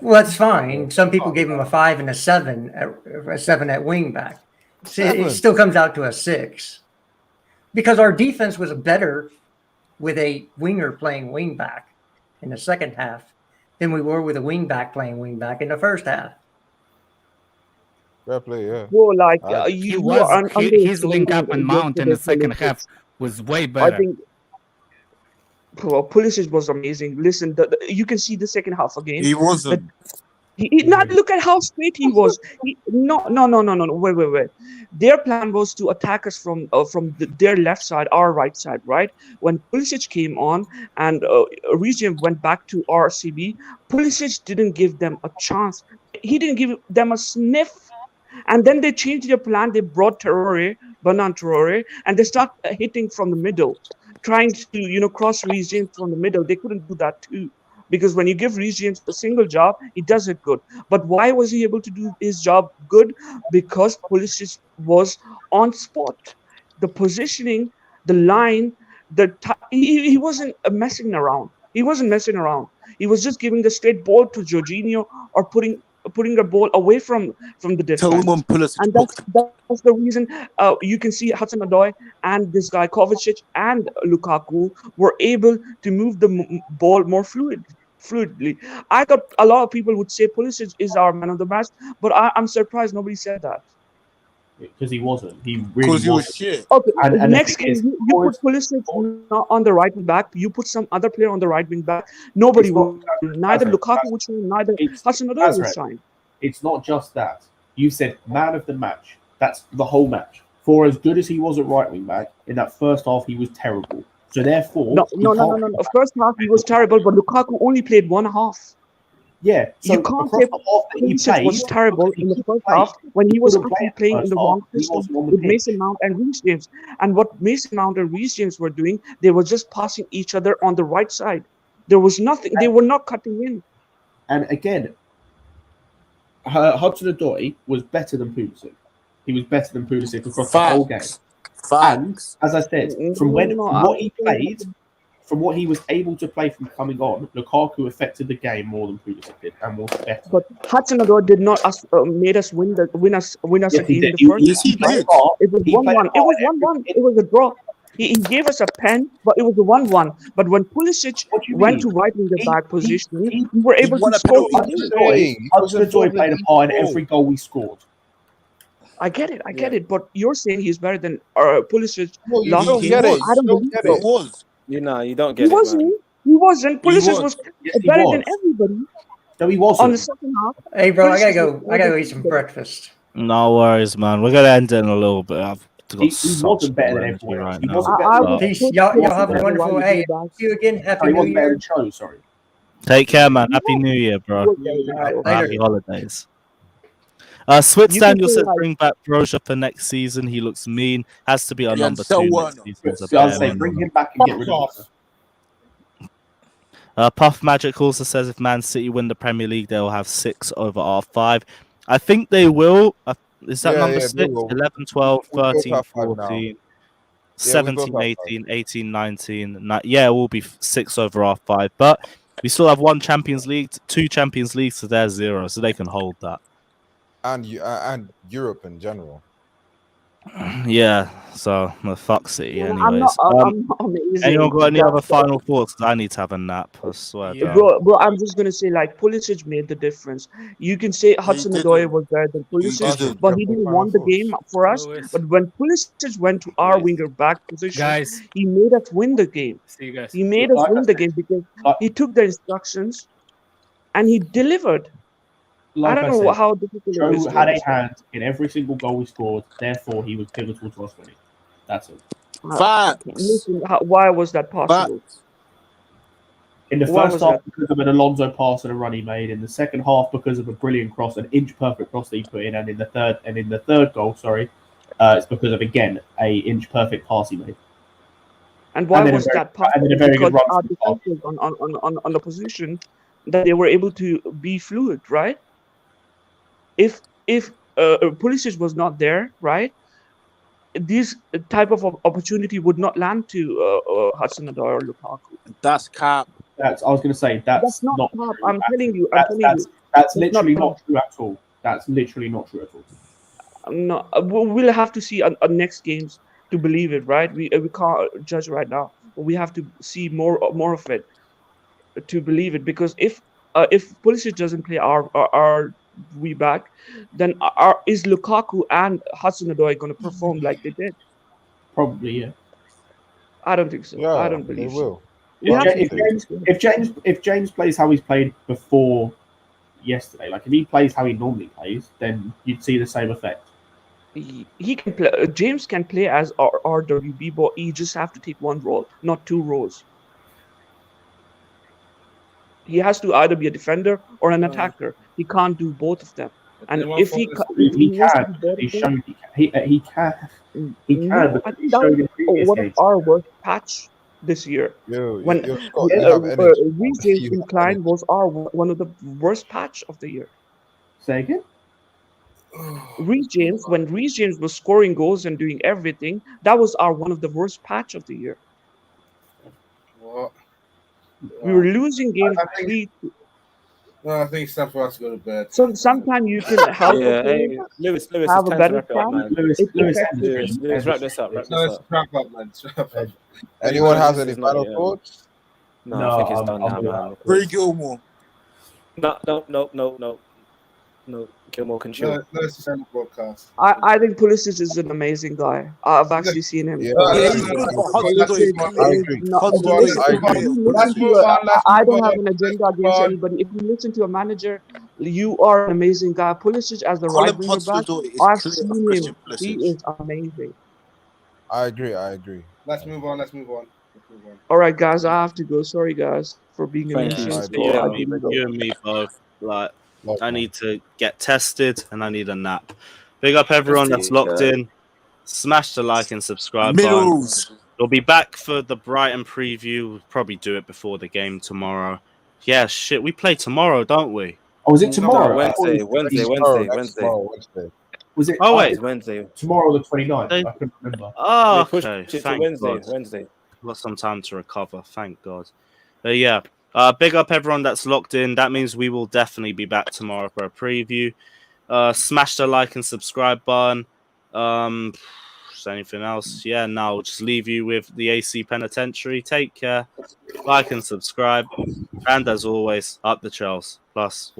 Well, that's fine. Some people gave him a 5 and a 7 at wing back. It still comes out to a 6 because our defense was better with a winger playing wing back in the second half than we were with a wing back playing wing back in the first half. Fair play, yeah. Well, like his link up and Mount in the second half was way better. I think. Well, Pulisic was amazing. Listen, you can see the second half again. He wasn't. Not look at how straight he was. No. Wait. Their plan was to attack us from their left side, our right side, right? When Pulisic came on and Region went back to RCB, Pulisic didn't give them a chance. He didn't give them a sniff. And then they changed their plan. They brought Bernard Traore, and they start hitting from the middle, trying to cross Reece James from the middle. They couldn't do that too. because when you give Reece James a single job, he does it good. But why was he able to do his job good? Because Pulisic was on spot. The positioning, the line, he wasn't messing around. He wasn't messing around. He was just giving the straight ball to Jorginho or putting a ball away from the defense. And that's the reason you can see Hudson-Odoi and this guy Kovacic and Lukaku were able to move the ball more fluidly. I thought a lot of people would say Pulisic is our man of the match, but I'm surprised nobody said that. Because he wasn't. He really was shit. Okay, And next game you put Pulisic on the right wing back. You put some other player on the right wing back. Nobody will. Neither Lukaku would shine. Neither Hudson-Odoi would shine. It's not just that. You said man of the match. That's the whole match. For as good as he was at right wing back, in that first half he was terrible. So therefore, no. First half he was terrible, but Lukaku only played one half. Yeah, so you can't say Pulisic was terrible in the first half when he was actually playing in the wrong system with Mason Mount and Reece James. And what Mason Mount and Reece James were doing, they were just passing each other on the right side. There was nothing. They were not cutting in. And again, Hudson-Odoi was better than Pulisic. He was better than Pulisic across the whole game. And as I said, from what he played, from what he was able to play from coming on, Lukaku affected the game more than Pulisic did and was better. But Hudson-Odoi did not made us win us Yes, a he game in did. the first. Yes, he did. It was 1-1. It was 1-1. It was a draw. He gave us a pen, but it was a 1-1. But when Pulisic went to right wing the back position, we were able to score. Hudson-Odoi played a part in every goal we scored. I get it. But you're saying he's better than Pulisic. You don't get it. I don't believe it. It was. You don't get He wasn't. He wasn't. Pulisic was better than everybody. No, he wasn't. On the second half. Hey, bro, I gotta go eat some breakfast. No worries, man. We're gonna end it in a little bit. I've got he wasn't better than everyone right He now. wasn't better than Peace. Y'all have a wonderful day. See you again. Happy New Year. Sorry. Take care, man. Happy New Year, bro. Happy holidays. Switz Daniel says bring back Broja for next season. He looks mean. Has to be our number 2 next season. I'll say bring him back and get rid of him. Puff Magic also says if Man City win the Premier League, they will have 6 over R5. I think they will. Is that number 6? 11, 12, 13, 14, 17, 18, 18, 19. Yeah, it will be 6 over R5. But we still have 1 Champions League, 2 Champions Leagues, so they're 0. So they can hold that. And Europe in general. Yeah, so fuck City anyways. I'm not amazing. Anyone got any other final thoughts? I need to have a nap, I swear. Bro, I'm just gonna say like Pulisic made the difference. You can say Hudson-Odoi was better than Pulisic, but he didn't win the game for us. But when Pulisic went to our winger back position, he made us win the game. See you guys. He made us win the game because he took the instructions and he delivered. Like I don't know how difficult it is. Joe had a hand in every single goal we scored. Therefore, he was pivotal to us winning. That's it. Listen, why was that possible? In the first half, because of an Alonso pass and a run he made. In the second half, because of a brilliant cross, an inch perfect cross that he put in, and in the third goal, it's because of again a inch perfect pass he made. And why was that possible? Because our defenders on the position that they were able to be fluid, right? If Pulisic was not there, right, this type of opportunity would not land to Hudson-Odoi or Lukaku. That's cap. I was going to say that's not cap. I'm telling you. That's literally not true at all. That's literally not true at all. No, we'll have to see on next games to believe it, right? We can't judge right now. We have to see more of it to believe it, because if Pulisic doesn't play our we back, then is Lukaku and Hudson-Odoi going to perform like they did? Probably, yeah. I don't think so. Yeah, I don't believe they will. If James plays how he's played before yesterday, like if he plays how he normally plays, then you'd see the same effect. He can play. James can play as RWB, but he just have to take one role, not 2 roles. He has to either be a defender or an attacker. He can't do both of them. And if he can, he can. I think that's one of our worst patch this year. When Reece James decline was one of the worst patch of the year. Say again? Reece James, when Reece James was scoring goals and doing everything, that was one of the worst patch of the year. What? We were losing games No, I think it's time for us to go to bed. So sometimes you can help hey, Lewis, have it's a time to better wrap it up, plan. man. It's effective. Lewis, wrap this up. Wrap up, man. Anyone have This any is not final it, thoughts? No, I think it's done now, man. Free Gilmore. No. Gilmore can chill. No, it's just on the broadcast. I think Pulisic is an amazing guy. I've actually seen him. I don't have an agenda against anybody. If you listen to a manager, you are an amazing guy. Pulisic as the right winger back, I've seen him. He is amazing. I agree. Let's move on. All right, guys, I have to go. Sorry, guys, for being a nuisance. You and me both. Like, I need to get tested and I need a nap. Big up everyone that's locked in. Smash the like and subscribe button. We'll be back for the Brighton preview. We'll probably do it before the game tomorrow. Yeah, shit, we play tomorrow, don't we? Oh, is it tomorrow? No, Wednesday. Was it? Oh, wait, it's Wednesday. Tomorrow the 29th. I couldn't remember. Oh, They pushed okay. it to Thank Wednesday. God. Wednesday. Got some time to recover. Thank God. But yeah, big up everyone that's locked in. That means we will definitely be back tomorrow for a preview. Smash the like and subscribe button. Is there anything else? Yeah, no, I'll just leave you with the AC Penitentiary. Take care. Like and subscribe. And as always, up the Chels. +1.